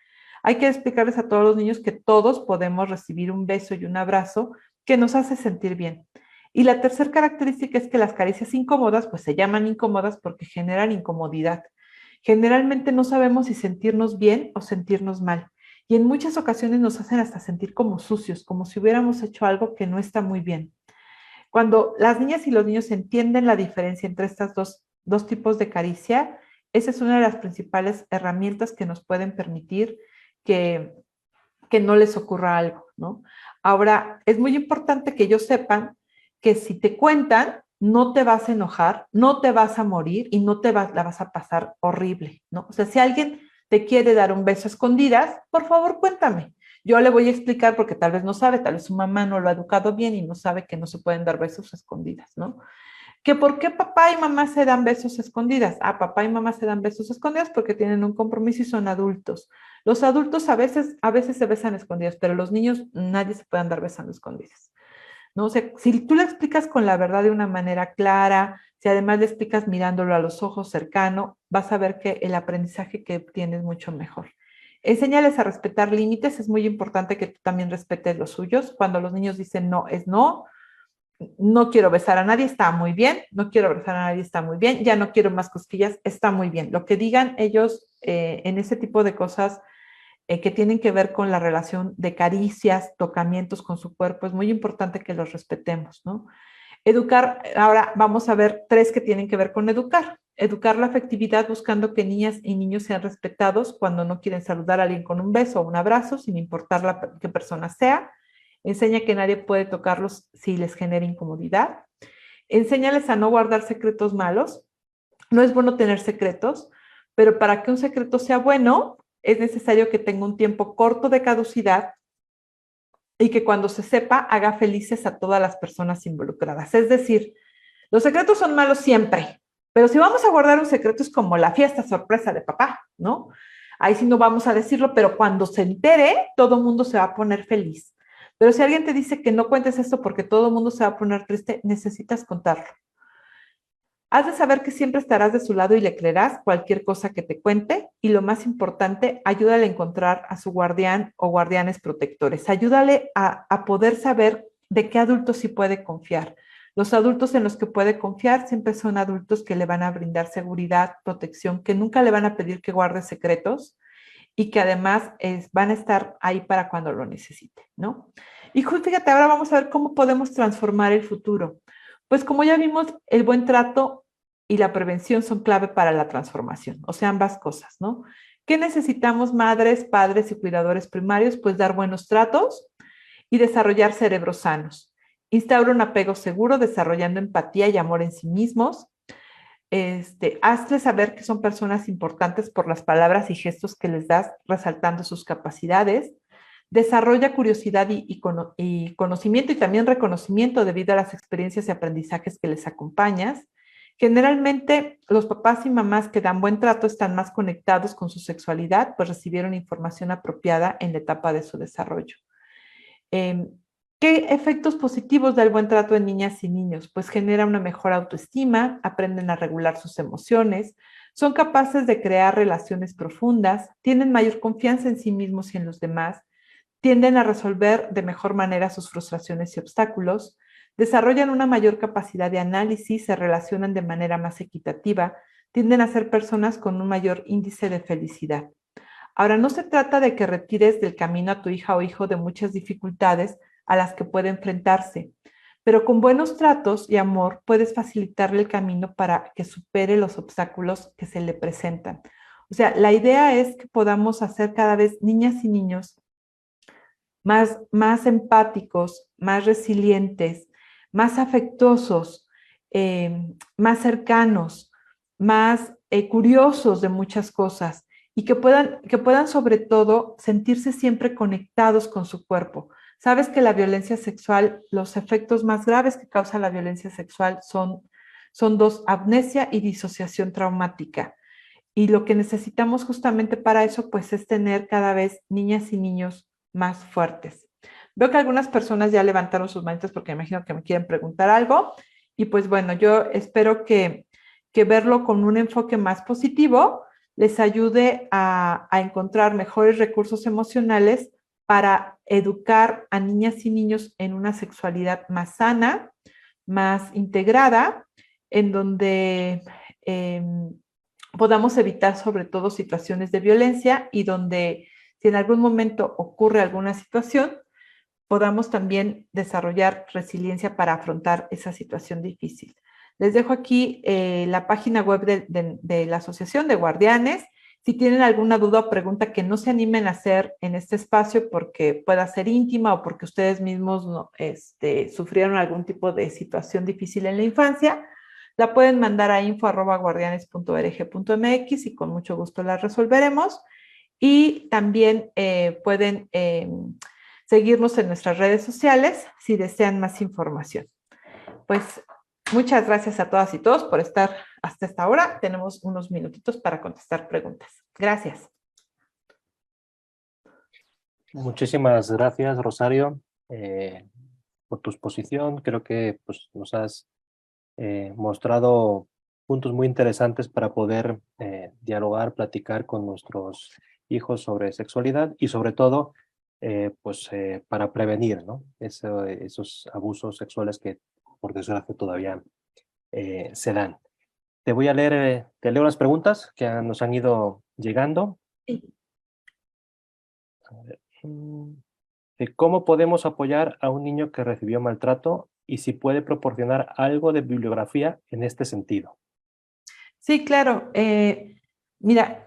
Hay que explicarles a todos los niños que todos podemos recibir un beso y un abrazo que nos hace sentir bien. Y la tercera característica es que las caricias incómodas, pues se llaman incómodas porque generan incomodidad. Generalmente no sabemos si sentirnos bien o sentirnos mal. Y en muchas ocasiones nos hacen hasta sentir como sucios, como si hubiéramos hecho algo que no está muy bien. Cuando las niñas y los niños entienden la diferencia entre estas dos tipos de caricia, esa es una de las principales herramientas que nos pueden permitir que no les ocurra algo, ¿no? Ahora, es muy importante que ellos sepan que si te cuentan, no te vas a enojar, no te vas a morir y no la vas a pasar horrible, ¿no? O sea, si alguien te quiere dar un beso a escondidas, por favor, cuéntame. Yo le voy a explicar porque tal vez no sabe, tal vez su mamá no lo ha educado bien y no sabe que no se pueden dar besos a escondidas, ¿no? ¿Que por qué papá y mamá se dan besos a escondidas? Ah, papá y mamá se dan besos a escondidas porque tienen un compromiso y son adultos. Los adultos a veces se besan a escondidas, pero los niños nadie se puede andar besando a escondidas, ¿no? O sea, si tú le explicas con la verdad de una manera clara, si además le explicas mirándolo a los ojos cercano, vas a ver que el aprendizaje que obtienes es mucho mejor. Enséñales a respetar límites, es muy importante que tú también respetes los suyos. Cuando los niños dicen no, es no. No quiero besar a nadie, está muy bien. No quiero abrazar a nadie, está muy bien. Ya no quiero más cosquillas, está muy bien. Lo que digan ellos en ese tipo de cosas que tienen que ver con la relación de caricias, tocamientos con su cuerpo, es muy importante que los respetemos, ¿no? Educar, ahora vamos a ver 3 que tienen que ver con educar. Educar la afectividad buscando que niñas y niños sean respetados cuando no quieren saludar a alguien con un beso o un abrazo, sin importar qué persona sea. Enseña que nadie puede tocarlos si les genera incomodidad. Enséñales a no guardar secretos malos. No es bueno tener secretos, pero para que un secreto sea bueno, es necesario que tenga un tiempo corto de caducidad y que cuando se sepa haga felices a todas las personas involucradas. Es decir, los secretos son malos siempre, pero si vamos a guardar un secreto es como la fiesta sorpresa de papá, ¿no? Ahí sí no vamos a decirlo, pero cuando se entere, todo el mundo se va a poner feliz. Pero si alguien te dice que no cuentes esto porque todo el mundo se va a poner triste, necesitas contarlo. Has de saber que siempre estarás de su lado y le creerás cualquier cosa que te cuente. Y lo más importante, ayúdale a encontrar a su guardián o guardianes protectores. Ayúdale a poder saber de qué adultos sí puede confiar. Los adultos en los que puede confiar siempre son adultos que le van a brindar seguridad, protección, que nunca le van a pedir que guarde secretos y que además van a estar ahí para cuando lo necesite, ¿no? Y fíjate, ahora vamos a ver cómo podemos transformar el futuro. Pues como ya vimos, el buen trato y la prevención son clave para la transformación, o sea, ambas cosas, ¿no? ¿Qué necesitamos madres, padres y cuidadores primarios? Pues dar buenos tratos y desarrollar cerebros sanos. Instaura un apego seguro, desarrollando empatía y amor en sí mismos. Hazles saber que son personas importantes por las palabras y gestos que les das, resaltando sus capacidades. Desarrolla curiosidad y conocimiento y también reconocimiento debido a las experiencias y aprendizajes que les acompañas. Generalmente, los papás y mamás que dan buen trato están más conectados con su sexualidad, pues recibieron información apropiada en la etapa de su desarrollo. ¿Qué efectos positivos da el buen trato en niñas y niños? Pues genera una mejor autoestima, aprenden a regular sus emociones, son capaces de crear relaciones profundas, tienen mayor confianza en sí mismos y en los demás, tienden a resolver de mejor manera sus frustraciones y obstáculos, desarrollan una mayor capacidad de análisis, se relacionan de manera más equitativa, tienden a ser personas con un mayor índice de felicidad. Ahora, no se trata de que retires del camino a tu hija o hijo de muchas dificultades a las que puede enfrentarse, pero con buenos tratos y amor puedes facilitarle el camino para que supere los obstáculos que se le presentan. O sea, la idea es que podamos hacer cada vez niñas y niños más empáticos, más resilientes, más afectuosos, más cercanos, más curiosos de muchas cosas y que puedan sobre todo sentirse siempre conectados con su cuerpo. Sabes que la violencia sexual, los efectos más graves que causa la violencia sexual son dos, amnesia y disociación traumática. Y lo que necesitamos justamente para eso, pues, es tener cada vez niñas y niños más fuertes. Veo que algunas personas ya levantaron sus manitas porque me imagino que me quieren preguntar algo. Y pues bueno, yo espero que verlo con un enfoque más positivo les ayude a encontrar mejores recursos emocionales para educar a niñas y niños en una sexualidad más sana, más integrada, en donde podamos evitar sobre todo situaciones de violencia y donde si en algún momento ocurre alguna situación, podamos también desarrollar resiliencia para afrontar esa situación difícil. Les dejo aquí la página web de la Asociación de Guardianes. Si tienen alguna duda o pregunta que no se animen a hacer en este espacio porque pueda ser íntima o porque ustedes mismos sufrieron algún tipo de situación difícil en la infancia, la pueden mandar a info@guardianes.org.mx y con mucho gusto la resolveremos. Y también pueden seguirnos en nuestras redes sociales si desean más información. Pues muchas gracias a todas y todos por estar hasta esta hora. Tenemos unos minutitos para contestar preguntas. Gracias. Muchísimas gracias, Rosario, por tu exposición. Creo que pues, nos has mostrado puntos muy interesantes para poder dialogar, platicar con nuestros hijos sobre sexualidad y sobre todo para prevenir, ¿no? Esos abusos sexuales que por desgracia todavía se dan. Te leo las preguntas que nos han ido llegando. Sí. A ver, ¿cómo podemos apoyar a un niño que recibió maltrato y si puede proporcionar algo de bibliografía en este sentido? Sí, claro. Mira,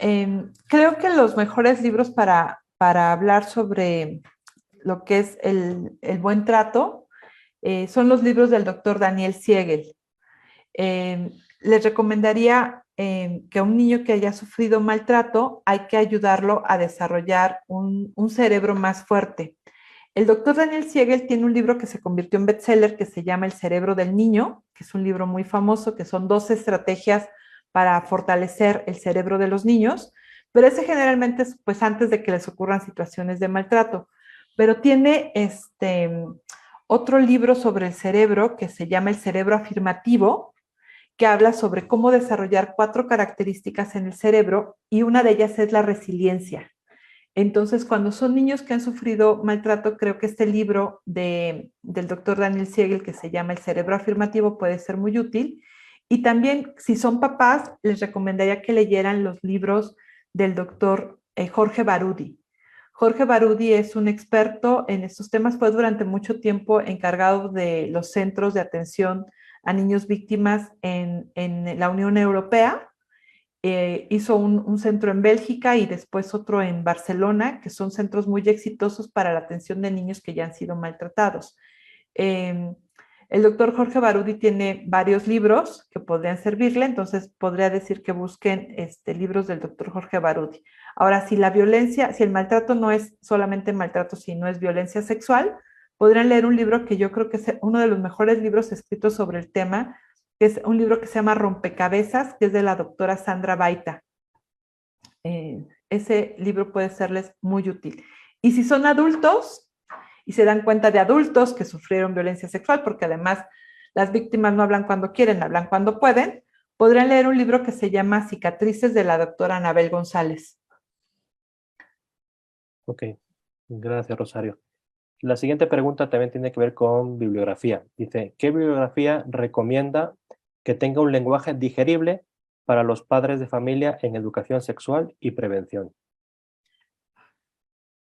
creo que los mejores libros para hablar sobre lo que es el buen trato son los libros del doctor Daniel Siegel. Les recomendaría que a un niño que haya sufrido maltrato hay que ayudarlo a desarrollar un cerebro más fuerte. El doctor Daniel Siegel tiene un libro que se convirtió en bestseller que se llama El cerebro del niño, que es un libro muy famoso, que son 12 estrategias para fortalecer el cerebro de los niños, pero ese generalmente es pues antes de que les ocurran situaciones de maltrato. Pero tiene otro libro sobre el cerebro que se llama El cerebro afirmativo, que habla sobre cómo desarrollar 4 características en el cerebro y una de ellas es la resiliencia. Entonces, cuando son niños que han sufrido maltrato, creo que este libro del doctor Daniel Siegel, que se llama El cerebro afirmativo, puede ser muy útil. Y también, si son papás, les recomendaría que leyeran los libros del doctor Jorge Barudi. Jorge Barudi es un experto en estos temas, fue durante mucho tiempo encargado de los centros de atención a niños víctimas en la Unión Europea. Hizo un centro en Bélgica y después otro en Barcelona, que son centros muy exitosos para la atención de niños que ya han sido maltratados. El doctor Jorge Barudi tiene varios libros que podrían servirle, entonces podría decir que busquen libros del doctor Jorge Barudi. Ahora, si el maltrato no es solamente maltrato, sino es violencia sexual, podrían leer un libro que yo creo que es uno de los mejores libros escritos sobre el tema, que es un libro que se llama Rompecabezas, que es de la doctora Sandra Baita. Ese libro puede serles muy útil. Y si son adultos y se dan cuenta de adultos que sufrieron violencia sexual, porque además las víctimas no hablan cuando quieren, hablan cuando pueden, podrían leer un libro que se llama Cicatrices de la doctora Anabel González. Ok, gracias, Rosario. La siguiente pregunta también tiene que ver con bibliografía. Dice, ¿qué bibliografía recomienda que tenga un lenguaje digerible para los padres de familia en educación sexual y prevención?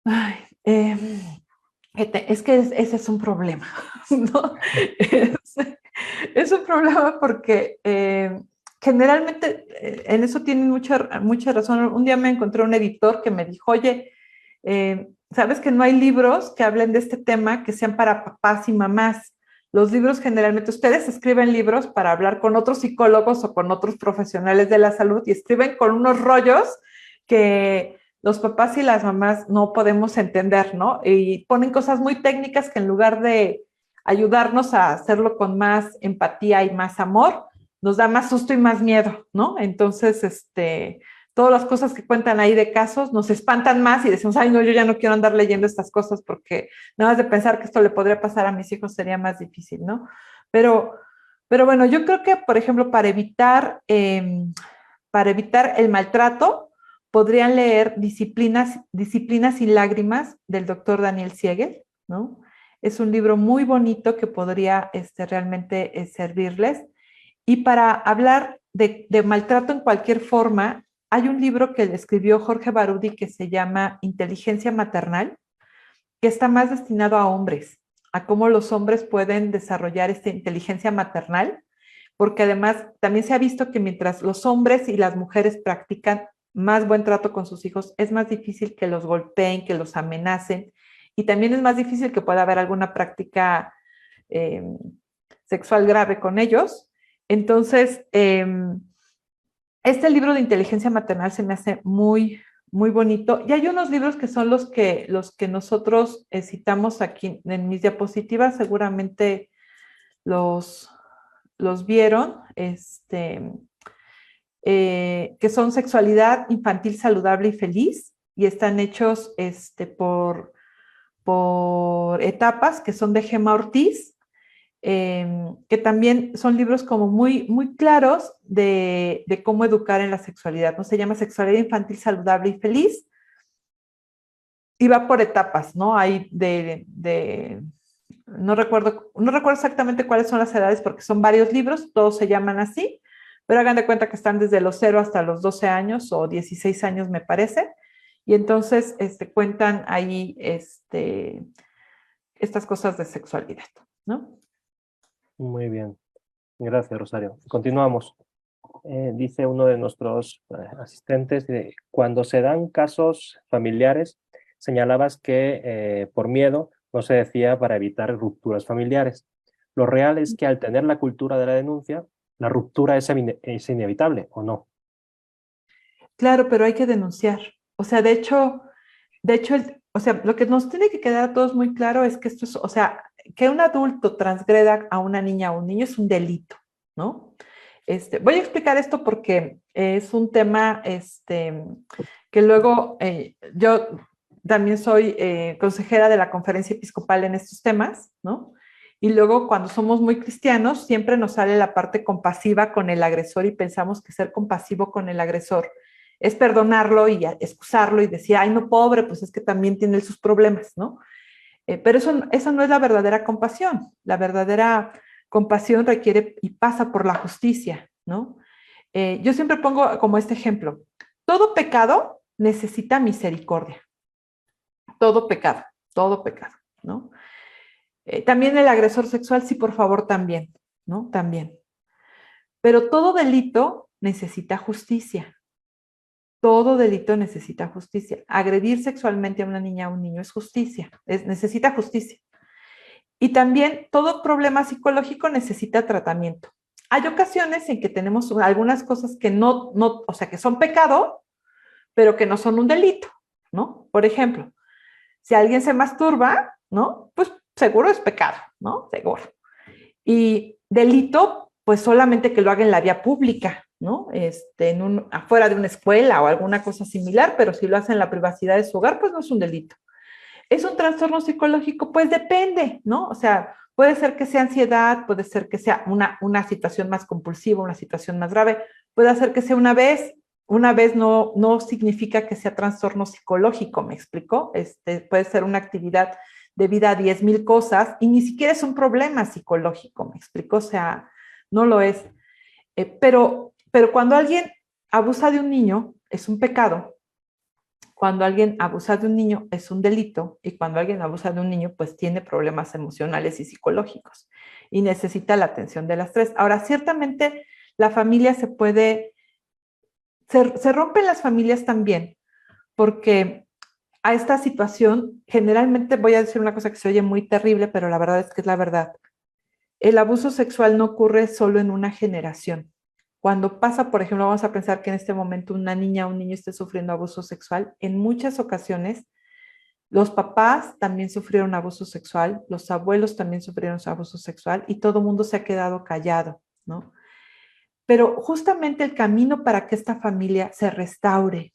Ay, es que ese es un problema, ¿no? Es un problema porque generalmente en eso tienen mucha razón. Un día me encontré un editor que me dijo, oye, ¿sabes que no hay libros que hablen de este tema que sean para papás y mamás? Los libros generalmente, ustedes escriben libros para hablar con otros psicólogos o con otros profesionales de la salud y escriben con unos rollos que los papás y las mamás no podemos entender, ¿no? Y ponen cosas muy técnicas que en lugar de ayudarnos a hacerlo con más empatía y más amor, nos da más susto y más miedo, ¿no? Entonces, todas las cosas que cuentan ahí de casos nos espantan más y decimos, ay, no, yo ya no quiero andar leyendo estas cosas porque nada más de pensar que esto le podría pasar a mis hijos sería más difícil, ¿no? Pero bueno, yo creo que, por ejemplo, para evitar el maltrato, podrían leer Disciplinas y lágrimas del doctor Daniel Siegel, ¿no? Es un libro muy bonito que podría realmente servirles. Y para hablar de maltrato en cualquier forma, hay un libro que le escribió Jorge Barudi que se llama Inteligencia Maternal, que está más destinado a hombres, a cómo los hombres pueden desarrollar esta inteligencia maternal, porque además también se ha visto que mientras los hombres y las mujeres practican más buen trato con sus hijos, es más difícil que los golpeen, que los amenacen, y también es más difícil que pueda haber alguna práctica sexual grave con ellos. Entonces, este libro de inteligencia maternal se me hace muy, muy bonito. Y hay unos libros que son los que nosotros citamos aquí en mis diapositivas, seguramente los vieron, que son Sexualidad Infantil Saludable y Feliz, y están hechos por etapas, que son de Gemma Ortiz, que también son libros como muy, muy claros de cómo educar en la sexualidad, ¿no? Se llama Sexualidad Infantil Saludable y Feliz, y va por etapas, ¿no? Hay no recuerdo exactamente cuáles son las edades porque son varios libros, todos se llaman así, pero hagan de cuenta que están desde los 0 hasta los 12 años o 16 años, me parece, y entonces cuentan ahí estas cosas de sexualidad, ¿no? Muy bien. Gracias, Rosario. Continuamos. Dice uno de nuestros asistentes, cuando se dan casos familiares, señalabas que por miedo no se decía para evitar rupturas familiares. Lo real es que al tener la cultura de la denuncia, la ruptura es inevitable, ¿o no? Claro, pero hay que denunciar. O sea, de hecho, o sea, lo que nos tiene que quedar a todos muy claro es que esto es, o sea, que un adulto transgreda a una niña o un niño es un delito, ¿no? Voy a explicar esto porque es un tema que luego yo también soy consejera de la Conferencia Episcopal en estos temas, ¿no? Y luego cuando somos muy cristianos siempre nos sale la parte compasiva con el agresor y pensamos que ser compasivo con el agresor es perdonarlo y excusarlo y decir, ay, no, pobre, pues es que también tiene sus problemas, ¿no? Pero eso no es la verdadera compasión. La verdadera compasión requiere y pasa por la justicia, ¿no? Yo siempre pongo como este ejemplo. Todo pecado necesita misericordia. Todo pecado, ¿no? También el agresor sexual, sí, por favor, también, ¿no? También. Pero todo delito necesita justicia. Todo delito necesita justicia. Agredir sexualmente a una niña o un niño es justicia, necesita justicia. Y también todo problema psicológico necesita tratamiento. Hay ocasiones en que tenemos algunas cosas que o sea, que son pecado, pero que no son un delito, ¿no? Por ejemplo, si alguien se masturba, ¿no? Pues seguro es pecado, ¿no? Seguro. Y delito, pues solamente que lo haga en la vía pública, ¿no? Afuera de una escuela o alguna cosa similar, pero si lo hace en la privacidad de su hogar, pues no es un delito. ¿Es un trastorno psicológico? Pues depende, ¿no? O sea, puede ser que sea ansiedad, puede ser que sea una situación más compulsiva, una situación más grave, puede ser que sea una vez no significa que sea trastorno psicológico, ¿me explico? Puede ser una actividad debida a 10,000 cosas y ni siquiera es un problema psicológico, ¿me explico? O sea, no lo es. Pero cuando alguien abusa de un niño, es un pecado. Cuando alguien abusa de un niño, es un delito. Y cuando alguien abusa de un niño, pues tiene problemas emocionales y psicológicos. Y necesita la atención de las tres. Ahora, ciertamente, la familia se rompen las familias también, porque a esta situación, generalmente voy a decir una cosa que se oye muy terrible, pero la verdad es que es la verdad. El abuso sexual no ocurre solo en una generación. Cuando pasa, por ejemplo, vamos a pensar que en este momento una niña o un niño esté sufriendo abuso sexual, en muchas ocasiones los papás también sufrieron abuso sexual, los abuelos también sufrieron abuso sexual y todo el mundo se ha quedado callado, ¿no? Pero justamente el camino para que esta familia se restaure,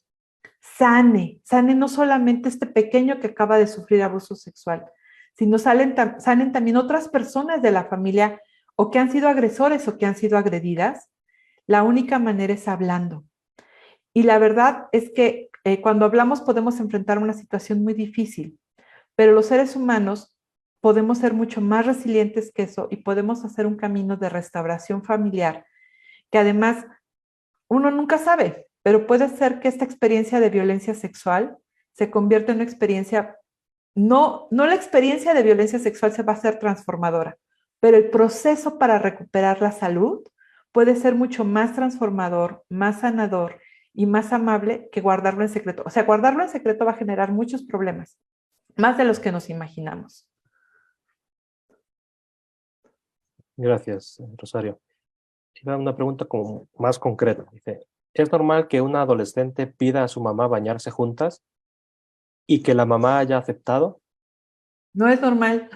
sane no solamente este pequeño que acaba de sufrir abuso sexual, sino sanen también otras personas de la familia o que han sido agresores o que han sido agredidas. La única manera es hablando. Y la verdad es que cuando hablamos podemos enfrentar una situación muy difícil, pero los seres humanos podemos ser mucho más resilientes que eso y podemos hacer un camino de restauración familiar que además uno nunca sabe, pero puede ser que esta experiencia de violencia sexual se convierta en una experiencia, no la experiencia de violencia sexual se va a hacer transformadora, pero el proceso para recuperar la salud puede ser mucho más transformador, más sanador y más amable que guardarlo en secreto. O sea, guardarlo en secreto va a generar muchos problemas, más de los que nos imaginamos. Gracias, Rosario. Iba una pregunta como más concreta. Dice, ¿es normal que una adolescente pida a su mamá bañarse juntas y que la mamá haya aceptado? No es normal,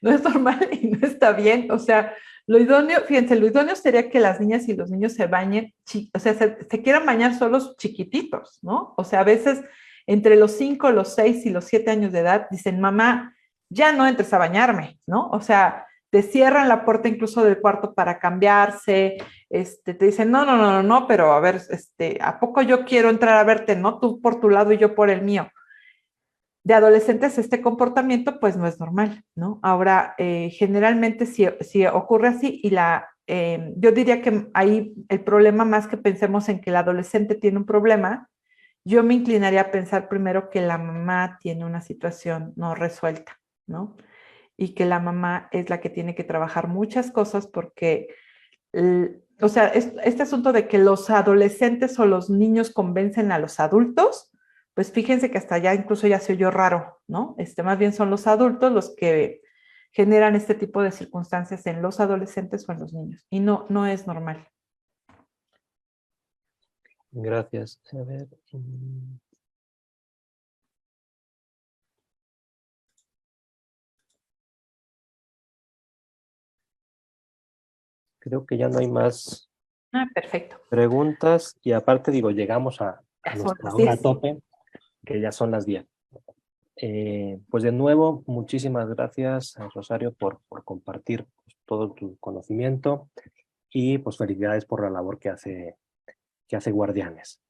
no es normal y no está bien. O sea, lo idóneo, fíjense, lo idóneo sería que las niñas y los niños se bañen, o sea, se quieran bañar solos chiquititos, ¿no? O sea, a veces entre los 5, los 6 y los 7 años de edad dicen, mamá, ya no entres a bañarme, ¿no? O sea, te cierran la puerta incluso del cuarto para cambiarse, te dicen, no, pero a ver, ¿a poco yo quiero entrar a verte, no? Tú por tu lado y yo por el mío. De adolescentes este comportamiento pues no es normal, ¿no? Ahora, generalmente si ocurre así y yo diría que ahí el problema más que pensemos en que el adolescente tiene un problema, yo me inclinaría a pensar primero que la mamá tiene una situación no resuelta, ¿no? Y que la mamá es la que tiene que trabajar muchas cosas porque, o sea, este asunto de que los adolescentes o los niños convencen a los adultos, pues fíjense que hasta allá incluso ya se oyó raro, ¿no? Más bien son los adultos los que generan este tipo de circunstancias en los adolescentes o en los niños. Y no es normal. Gracias. A ver. Creo que ya no hay más Perfecto. preguntas y aparte digo, llegamos a nuestra hora tope, que ya son las 10. Pues de nuevo, muchísimas gracias, Rosario, por compartir todo tu conocimiento y pues felicidades por la labor que hace Guardianes.